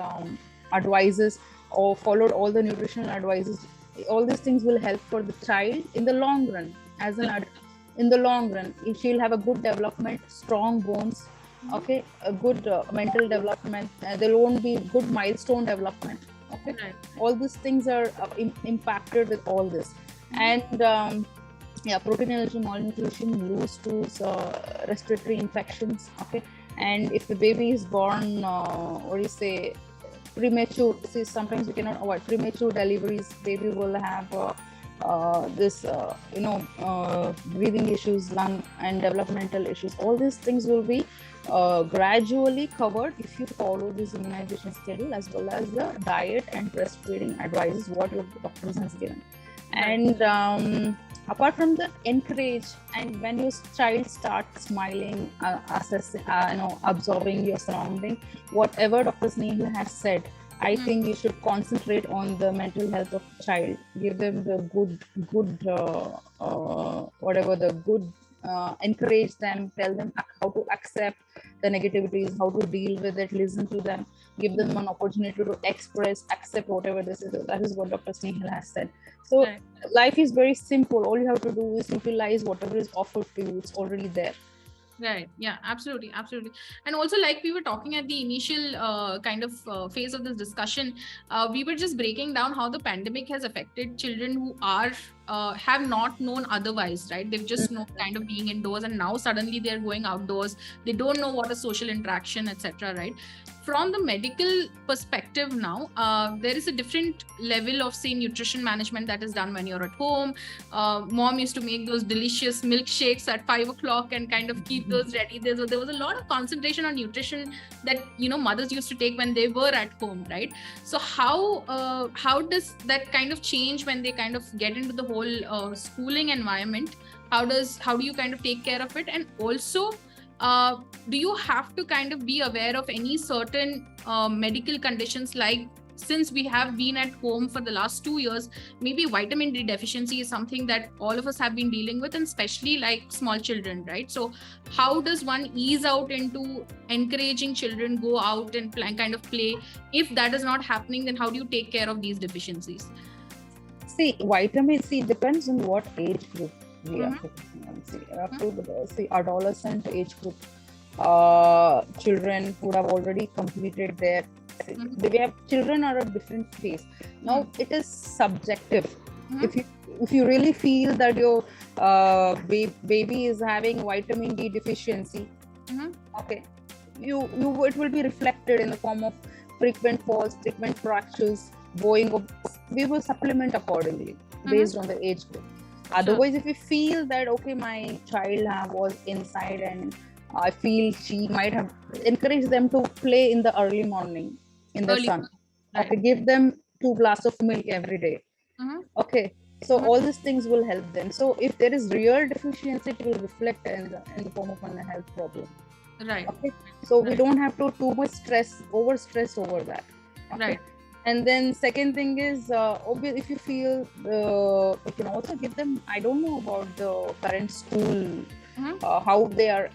advices, or followed all the nutritional advices, all these things will help for the child in the long run. As an adult, in the long run, she'll have a good development, strong bones, okay, a good mental development. There won't be good milestone development. Okay, right. All these things are impacted with all this, and protein energy malnutrition, loose stools, respiratory infections. Okay, and if the baby is born, premature, see, sometimes we cannot avoid premature deliveries. Baby will have breathing issues, lung and developmental issues. All these things will be gradually covered if you follow this immunization schedule, as well as the diet and breastfeeding advices what your doctor has given. And apart from the encourage, and when your child starts smiling, absorbing your surrounding, whatever Dr. Snehal has said, I think you should concentrate on the mental health of the child. Give them the encourage them, tell them how to accept the negativities, how to deal with it, listen to them, give them an opportunity to express, accept whatever this is. That is what Dr. Snehal has said. So life is very simple. All you have to do is utilize whatever is offered to you. It's already there. Right. Yeah, absolutely. And also, like we were talking at the initial phase of this discussion, we were just breaking down how the pandemic has affected children who have not known otherwise, right? They've just known kind of being indoors, and now suddenly they're going outdoors. They don't know what a social interaction, etc., right? From the medical perspective now, there is a different level of, say, nutrition management that is done when you're at home. Mom used to make those delicious milkshakes at 5 o'clock and kind of keep those ready. There was a lot of concentration on nutrition that, mothers used to take when they were at home, right? So how does that kind of change when they kind of get into the whole schooling environment? How do you kind of take care of it? And also, do you have to kind of be aware of any certain medical conditions like since we have been at home for the last 2 years, maybe vitamin D deficiency is something that all of us have been dealing with, and especially like small children, right? So how does one ease out into encouraging children go out and kind of play? If that is not happening, then how do you take care of these deficiencies? See, vitamin C depends on what age group we are focusing on. See, adolescent age group, children who have already completed their. We have children are at different phase. Now it is subjective. If you really feel that your baby is having vitamin D deficiency, okay, it will be reflected in the form of frequent falls, frequent fractures, bowing of. We will supplement accordingly based on the age group. Otherwise, if we feel that okay, my child was inside and I feel she might have, encourage them to play in the early morning in the sun. Right. Okay, give them 2 glasses of milk every day. Okay, so all these things will help them. So if there is real deficiency, it will reflect in the form of a health problem. Right. Okay, so we don't have to too much over stress over that. Okay? Right. And then second thing is, if you feel, you can also give them, I don't know about the current school, how they are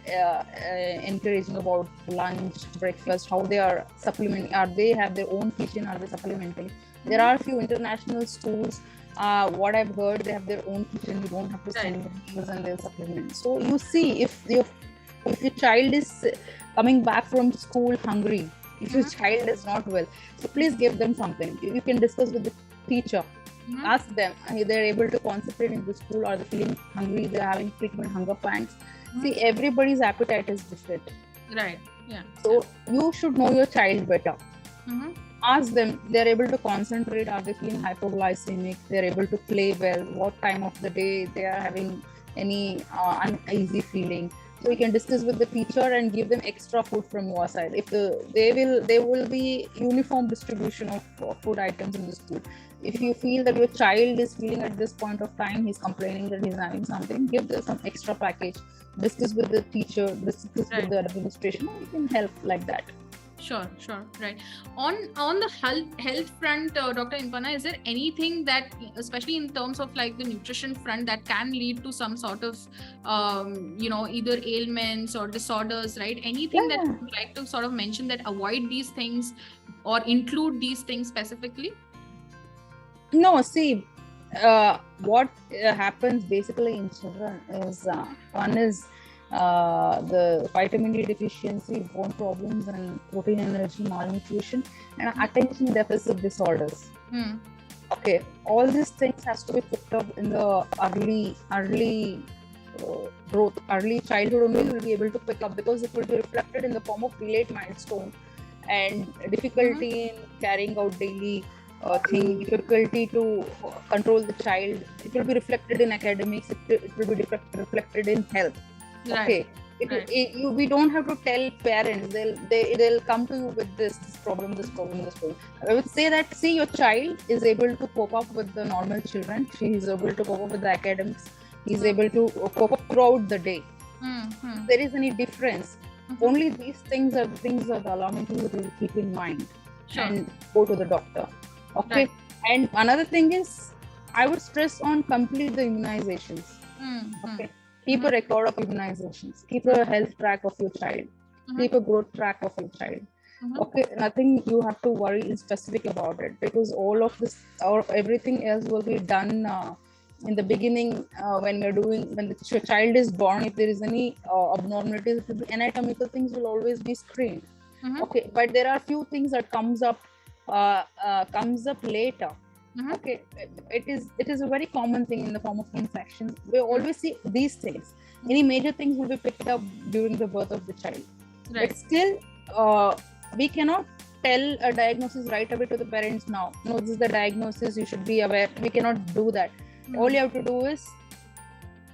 encouraging about lunch, breakfast, how they are supplementing, they have their own kitchen, are they supplementing? There are a few international schools, what I've heard, they have their own kitchen, you don't have to send them meals and they'll supplement. So you see, if your child is coming back from school hungry, if your child is not well, so please give them something. You can discuss with the teacher. Ask them, they're able to concentrate in the school, are they feeling hungry, they're having frequent hunger pangs. See, everybody's appetite is different. Right. Yeah. So you should know your child better. Ask them, they're able to concentrate, are they feeling hypoglycemic, they're able to play well, what time of the day they are having any uneasy feeling. So you can discuss with the teacher and give them extra food from your side. If there will be uniform distribution of food items in the school. If you feel that your child is feeling at this point of time, he's complaining that he's having something, give them some extra package. Discuss with the teacher, discuss with the administration. You can help like that. Sure, right. On the health front, Dr. Impana, is there anything that, especially in terms of like the nutrition front, that can lead to some sort of, either ailments or disorders, right? Anything that you would like to sort of mention that avoid these things or include these things specifically? No, see, what happens basically in children is one is the vitamin D deficiency, bone problems, and protein energy malnutrition, and attention deficit disorders. Okay, all these things has to be picked up in the early growth, early childhood only will be able to pick up, because it will be reflected in the form of delayed milestone and difficulty in carrying out daily difficulty to control the child. It will be reflected in academics, it will be reflected in health. Right. Okay, we don't have to tell parents. They'll come to you with this problem. I would say that, see, your child is able to cope up with the normal children. She is able to cope up with the academics. He's able to cope up throughout the day. If there is any difference, only these things are the things that the alarming things that you keep in mind and go to the doctor. Okay. Right. And another thing is, I would stress on complete the immunizations. Okay. Keep a record of immunizations. Keep a health track of your child. Keep a growth track of your child. Okay, nothing you have to worry in specific about it, because all of this or everything else will be done in the beginning when the child is born. If there is any abnormalities, anatomical things will always be screened. Okay, but there are few things that comes up later. Okay, it is a very common thing in the form of infections. We always see these things. Any major things will be picked up during the birth of the child. Right. But still, we cannot tell a diagnosis right away to the parents now. No, this is the diagnosis, you should be aware. We cannot do that. All you have to do is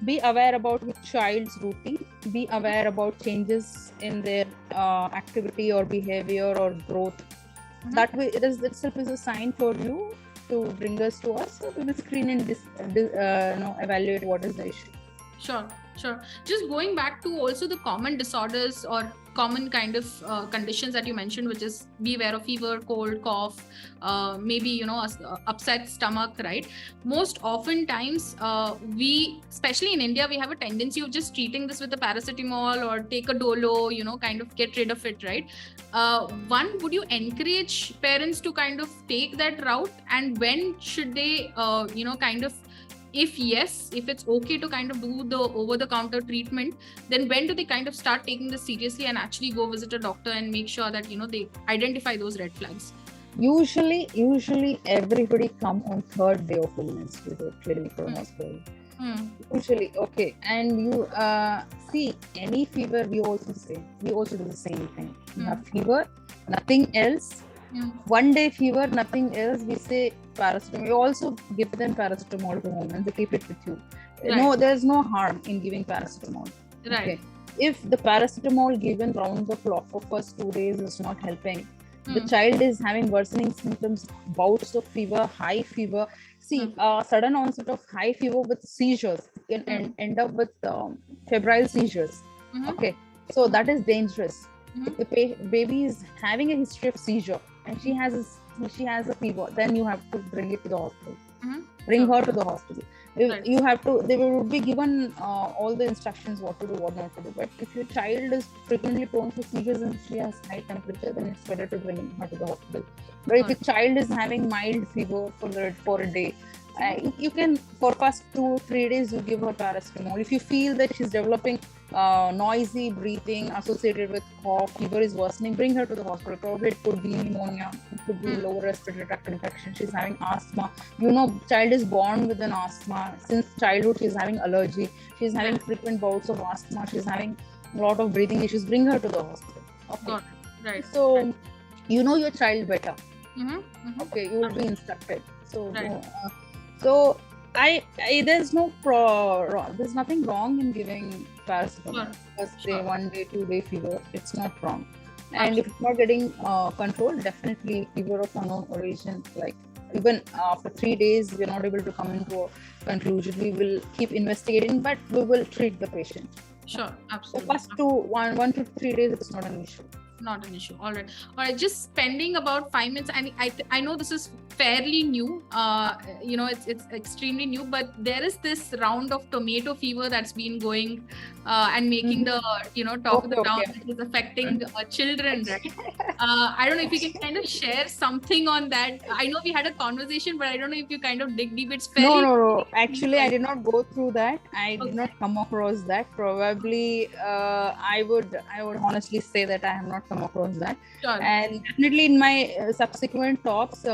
be aware about your child's routine, be aware about changes in their activity or behavior or growth. That way, it itself is a sign for you to bring us to us, so we will screen and evaluate what is the issue. Sure. Sure. Just going back to also the common disorders or common kind of conditions that you mentioned, which is beware of fever, cold, cough, maybe, upset stomach, right? Most oftentimes, we, especially in India, we have a tendency of just treating this with a paracetamol or take a dolo, kind of get rid of it, right? One, would you encourage parents to kind of take that route? And when should they, kind of, if yes, if it's okay to kind of do the over-the-counter treatment, then when do they kind of start taking this seriously and actually go visit a doctor and make sure that, they identify those red flags? Usually everybody come on third day of illness to the clinic or hospital. Usually, okay. And you see any fever, we also do the same thing. You have fever, nothing else. 1 day fever, nothing else, we say paracetamol. We also give them paracetamol to home and they keep it with you. Right. No, there's no harm in giving paracetamol. Right. Okay. If the paracetamol given round the clock for first 2 days is not helping, the child is having worsening symptoms, bouts of fever, high fever. See, sudden onset of high fever with seizures can end up with febrile seizures. Okay, so that is dangerous. If the baby is having a history of seizure and she has a fever, then you have to bring it to the hospital. Bring her to the hospital. You have to. They will be given all the instructions what to do, what not to do. But if your child is frequently prone to seizures and she has high temperature, then it's better to bring her to the hospital. But if your child is having mild fever for a day, you can, for first 2-3 days, you give her paracetamol. If you feel that she's developing noisy breathing associated with cough, fever is worsening, bring her to the hospital. Probably it could be pneumonia, it could be lower respiratory tract infection. She's having asthma. Child is born with an asthma. Since childhood, she's having allergy. She's having frequent bouts of asthma. She's having a lot of breathing issues. Bring her to the hospital. Okay. Right. So, you know your child better. Okay, you will be instructed. So, so there's nothing wrong in giving paracetamol. First day, 1 day, 2 day fever, it's not wrong. And if it's not getting controlled, definitely fever of unknown origin, like even after 3 days, we're not able to come into a conclusion. We will keep investigating, but we will treat the patient. Sure, absolutely. So first 1 to 3 days, it's not an issue. Not an issue. All right. Just spending about 5 minutes, and I know this is fairly new. It's extremely new, but there is this round of tomato fever that's been going and making the talk of the town, which is affecting children, right? I don't know if you can kind of share something on that. I know we had a conversation, but I don't know if you kind of dig deep. It's fairly no. Actually, I did not go through that. I did not come across that. Probably, I would honestly say that I have not come across that. Sure. And definitely in my subsequent talks,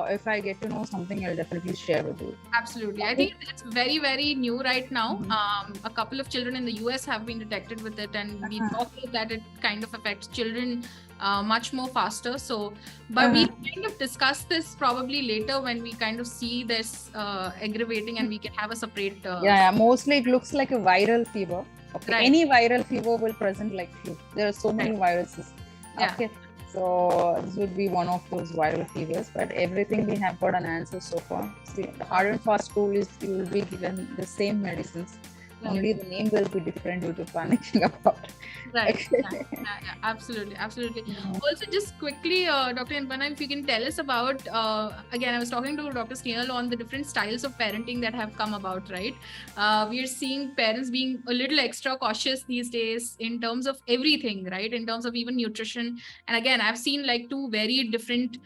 if I get to know something, I'll definitely share with you. Absolutely. I think it's very, very new right now. A couple of children in the US have been detected with it, and we thought that it kind of affects children much more faster. So, but we'll kind of discuss this probably later when we kind of see this aggravating and we can have a separate... Mostly it looks like a viral fever. Okay. Right. Any viral fever will present like flu. There are so many viruses. Yeah. Okay. So this would be one of those viral fevers, but everything we have got an answer so far. See, the hard and fast rule is you will be given the same medicines. Only the name will be different due to panicking about it. Right. Absolutely. Also, just quickly, Dr. Impana, if you can tell us about, again, I was talking to Dr. Snehal on the different styles of parenting that have come about, right? We are seeing parents being a little extra cautious these days in terms of everything, right? In terms of even nutrition. And again, I've seen like two very different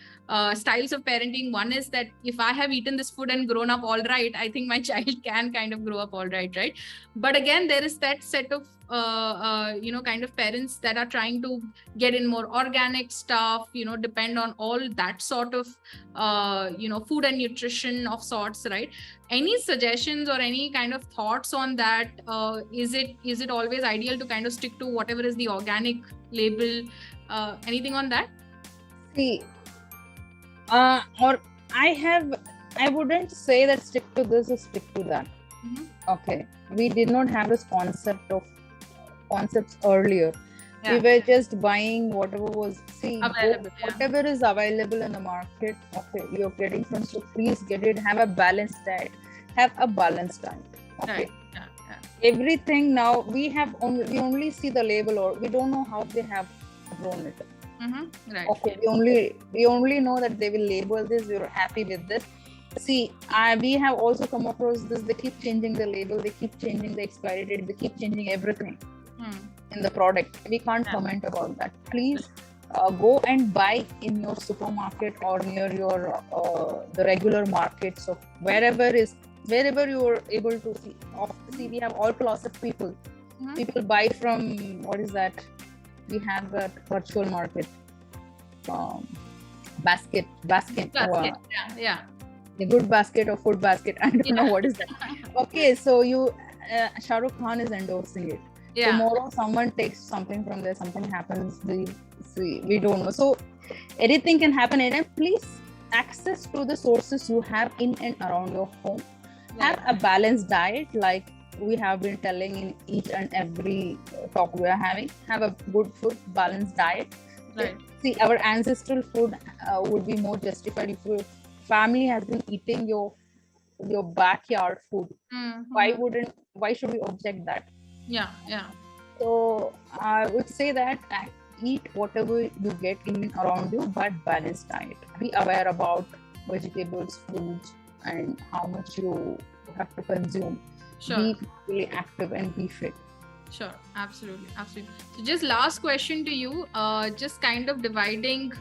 styles of parenting. One is that if I have eaten this food and grown up all right, I think my child can kind of grow up all right? But again, there is that set of kind of parents that are trying to get in more organic stuff, depend on all that sort of food and nutrition of sorts, right? Any suggestions or any kind of thoughts on that? Is it always ideal to kind of stick to whatever is the organic label? Anything on that? See, or I wouldn't say that stick to this or stick to that. Okay, we did not have this concepts earlier. We were just buying whatever was whatever is available in the market. Okay, you're getting from, so please get it. Have a balanced diet. Okay. Right. Everything now we only see the label, or we don't know how they have grown it. Right. Okay, we only know that they will label this. We're happy with this. See, we have also come across this. They keep changing the label. They keep changing the expiry date. They keep changing everything in the product. We can't comment about that. Please go and buy in your supermarket or near your the regular markets of wherever you are able to see. See, we have all class of people. People buy from, what is that? We have that virtual market, basket. Yeah. A good basket or food basket. I don't know what is that. Okay, so Shah Rukh Khan is endorsing it. Yeah. Tomorrow someone takes something from there, something happens, we don't know. So anything can happen, and please access to the sources you have in and around your home. Have a balanced diet, like we have been telling in each and every talk we are having. Have a good food, balanced diet. Right. See, our ancestral food would be more justified if your family has been eating your backyard food. Why should we object that? Yeah. So I would say that eat whatever you get in and around you, but balanced diet. Be aware about vegetables, fruits, and how much you have to consume. Sure. Be physically active and be fit. Sure, absolutely. So just last question to you, just kind of dividing,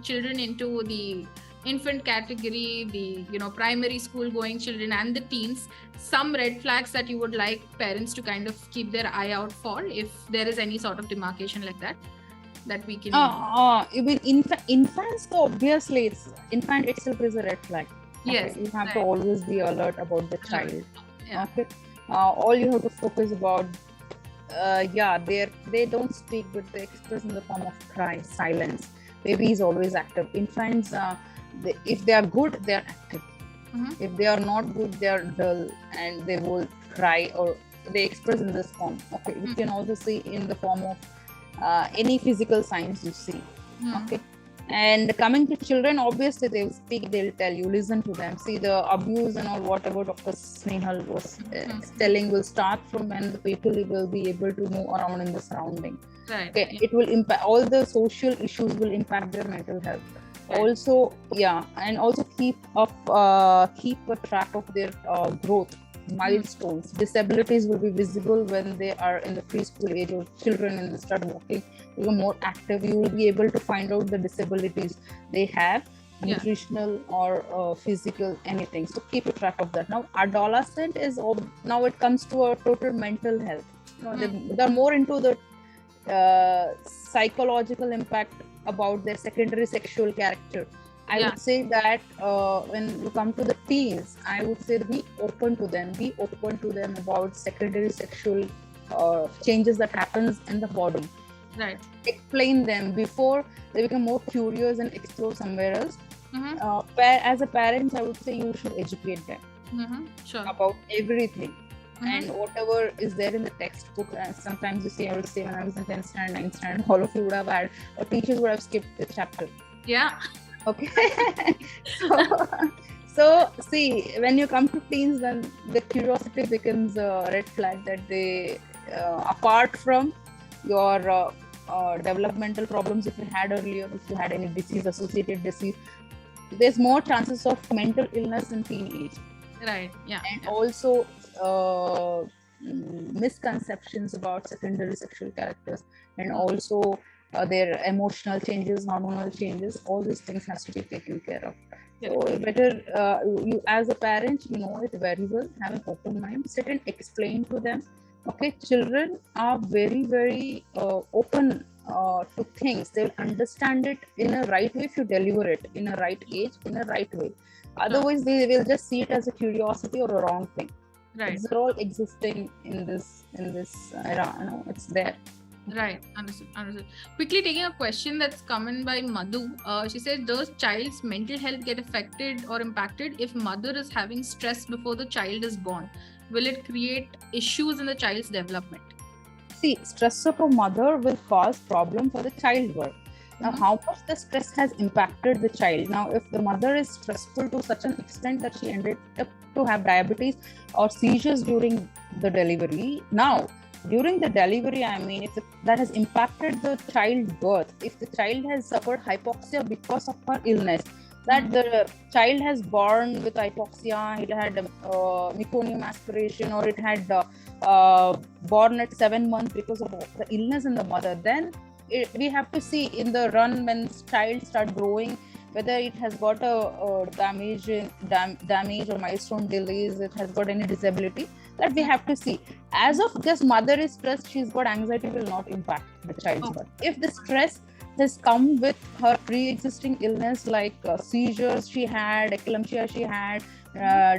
children into the infant category, the, primary school going children and the teens, some red flags that you would like parents to kind of keep their eye out for, if there is any sort of demarcation like that we can. You mean infants? So obviously, infant itself is a red flag. Yes. Okay? You have to always be alert about the child. Yeah. Okay. All you have to focus about, they don't speak, but they express in the form of cry, silence. Baby is always active. Infants, if they are good, they are active. If they are not good, they are dull and they will cry, or they express in this form. Okay, you can also see in the form of any physical signs you see. Okay. And coming to children, obviously they will speak, they'll tell you, listen to them. See, the abuse and all, whatever Dr. Snehal was telling, will start from when the people will be able to move around in the surrounding. Right. Okay. It will impact, all the social issues will impact their mental health. Right. Also, and also keep a track of their growth, milestones. Disabilities will be visible when they are in the preschool age, or children when they start walking, become more active. You will be able to find out the disabilities they have, nutritional or physical, anything. So keep a track of that. Now, adolescent is, now it comes to a total mental health. They're more into the psychological impact about their secondary sexual character. I would say that when you come to the teens, I would say be open to them about secondary sexual changes that happens in the body. Right. Explain them before they become more curious and explore somewhere else. As a parent, I would say you should educate them about everything. And whatever is there in the textbook. Sometimes you see, I would say when I was in 10th standard, 9th standard, all of you would have had, or teachers would have skipped the chapter. Yeah. Okay. So see, when you come to teens, then the curiosity becomes a red flag that they, apart from your developmental problems, if you had earlier, if you had any associated disease, there's more chances of mental illness in teenage. Right. Yeah. And also misconceptions about secondary sexual characters, and also their emotional changes, hormonal changes. All these things has to be taken care of. So better you as a parent, you know it very well. Have an open mind. Sit and explain to them. Okay, children are very, very open to things. They'll understand it in a right way if you deliver it in a right age, in a right way. Otherwise, they will just see it as a curiosity or a wrong thing. Right. It's all existing in this era. You know, it's there. Right. Understood. Quickly taking a question that's come in by Madhu. She said, does child's mental health get affected or impacted if mother is having stress before the child is born? Will it create issues in the child's development? See, stress of a mother will cause problem for the childbirth. Now, how much the stress has impacted the child. Now, if the mother is stressful to such an extent that she ended up to have diabetes or seizures during the delivery. Now, during the delivery, I mean, if that has impacted the childbirth, if the child has suffered hypoxia because of her illness, that the child has born with hypoxia, it had meconium aspiration, or it had born at 7 months because of the illness in the mother, then we have to see in the run when child start growing whether it has got a damage or milestone delays, it has got any disability, that we have to see. As of just mother is stressed, she's got anxiety, will not impact the child's birth. If the stress has come with her pre-existing illness like seizures she had, eclampsia she had,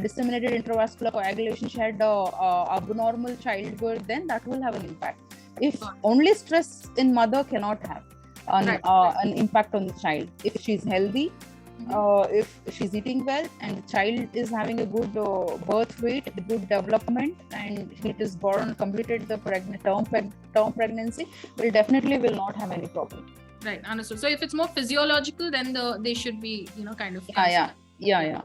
disseminated intravascular coagulation, she had abnormal childbirth, then that will have an impact. If only stress in mother cannot have an impact on the child. If she's healthy, if she's eating well, and the child is having a good birth weight, good development, and it is born, completed the term pregnancy, will not have any problem. Right, understood. So if it's more physiological, then they should be, kind of. Yeah.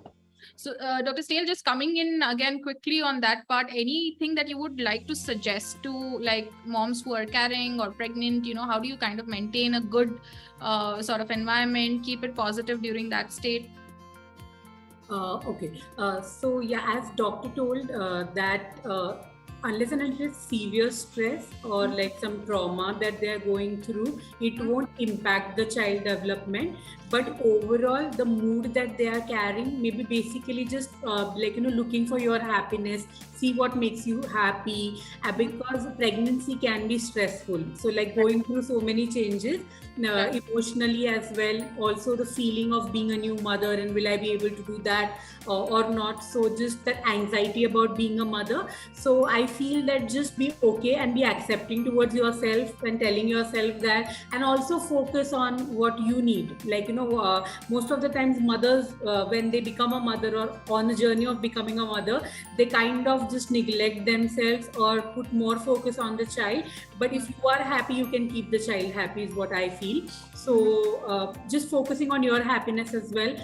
So, Dr. Snehal, just coming in again quickly on that part, anything that you would like to suggest to like moms who are carrying or pregnant, how do you kind of maintain a good sort of environment, keep it positive during that state? Okay. So yeah, as doctor told that unless and until severe stress or like some trauma that they're going through, it won't impact the child development. But overall, the mood that they are carrying, maybe basically just looking for your happiness, see what makes you happy, because pregnancy can be stressful. So like going through so many changes, emotionally as well, also the feeling of being a new mother and will I be able to do that or not. So just that anxiety about being a mother. So I feel that just be okay and be accepting towards yourself and telling yourself that, and also focus on what you need. Like, most of the times mothers, when they become a mother or on the journey of becoming a mother, they kind of just neglect themselves or put more focus on the child. But if you are happy, you can keep the child happy is what I feel. So just focusing on your happiness as well,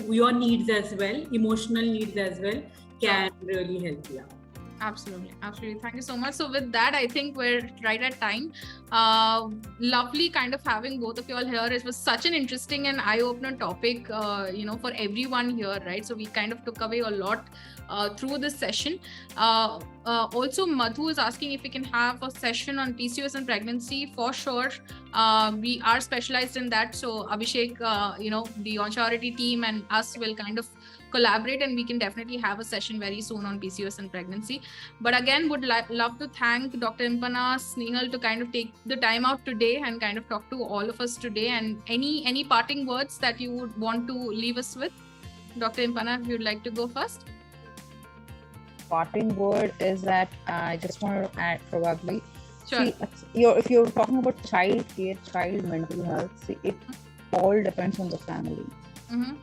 your needs as well, emotional needs as well, can really help you. Absolutely. Thank you so much. So with that, I think we're right at time. Lovely kind of having both of you all here. It was such an interesting and eye-opener topic, for everyone here, right? So we kind of took away a lot through this session. Also, Madhu is asking if we can have a session on PCOS and pregnancy. For sure, we are specialized in that. So Abhishek, the Onsurity team and us will kind of collaborate, and we can definitely have a session very soon on PCOS and pregnancy. But again, would love to thank Dr. Impana, Snehal to kind of take the time out today and kind of talk to all of us today. And any parting words that you would want to leave us with? Dr. Impana, if you'd like to go first. Parting word is that I just want to add probably. Sure. See, if you're talking about child care, child mental health, see, it all depends on the family.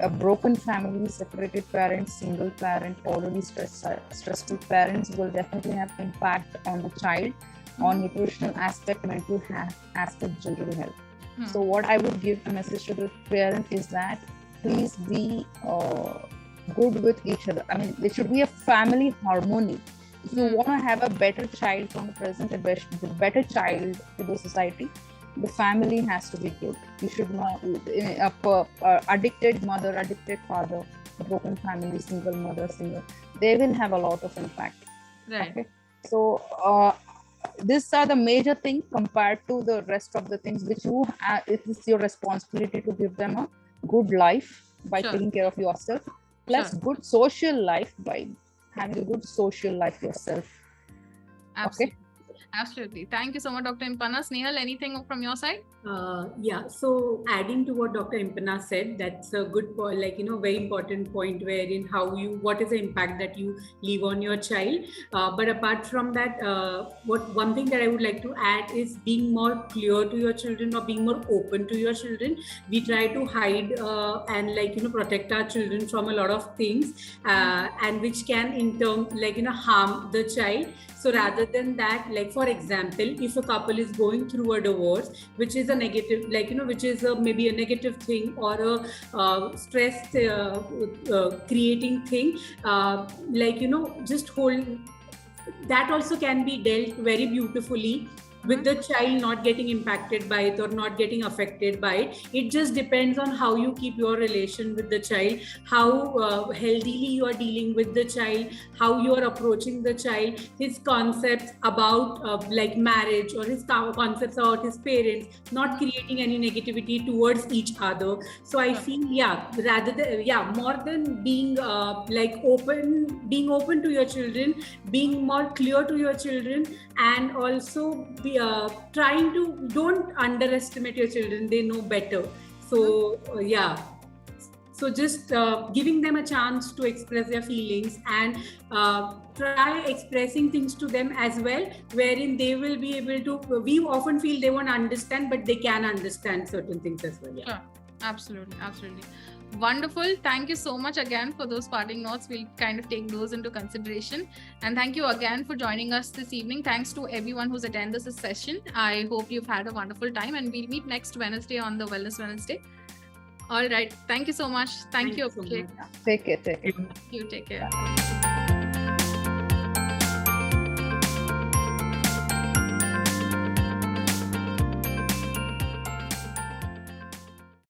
A broken family, separated parents, single parent, already stressful parents will definitely have impact on the child, on nutritional aspect, mental aspect, general health. So what I would give a message to the parent is that please be good with each other. I mean, there should be a family harmony. If you want to have a better child from the present, a better child to the society, the family has to be good. You should not, addicted mother, addicted father, broken family, single mother, they will have a lot of impact. Right. Okay? So these are the major things compared to the rest of the things which it is your responsibility to give them a good life by taking care of yourself, plus good social life by having a good social life yourself. Absolutely. Okay. Absolutely. Thank you so much, Dr. Impana. Snehal, anything from your side? So adding to what Dr. Impana said, that's a good point, very important point wherein what is the impact that you leave on your child. But apart from that, one thing that I would like to add is being more clear to your children or being more open to your children. We try to hide and protect our children from a lot of things and which can in turn harm the child. So rather than that, for for example, if a couple is going through a divorce, which is a negative, which is maybe a negative thing or a stress creating thing, just hold. That also can be dealt very beautifully with the child not getting impacted by it or not getting affected by it. It just depends on how you keep your relation with the child, how healthily you are dealing with the child, how you are approaching the child, his concepts about marriage or his concepts about his parents, not creating any negativity towards each other. So I feel, more than being being open to your children, being more clear to your children, and also trying to don't underestimate your children. They know better. So so just giving them a chance to express their feelings and try expressing things to them as well, wherein they will be able to, we often feel they won't understand, but they can understand certain things as well. Sure. Absolutely. Wonderful. Thank you so much again for those parting notes. We'll kind of take those into consideration. And thank you again for joining us this evening. Thanks to everyone who's attended this session. I hope you've had a wonderful time, and we'll meet next Wednesday on the Wellness Wednesday. All right. Thank you so much. Thank you. So much. Take care. You take care.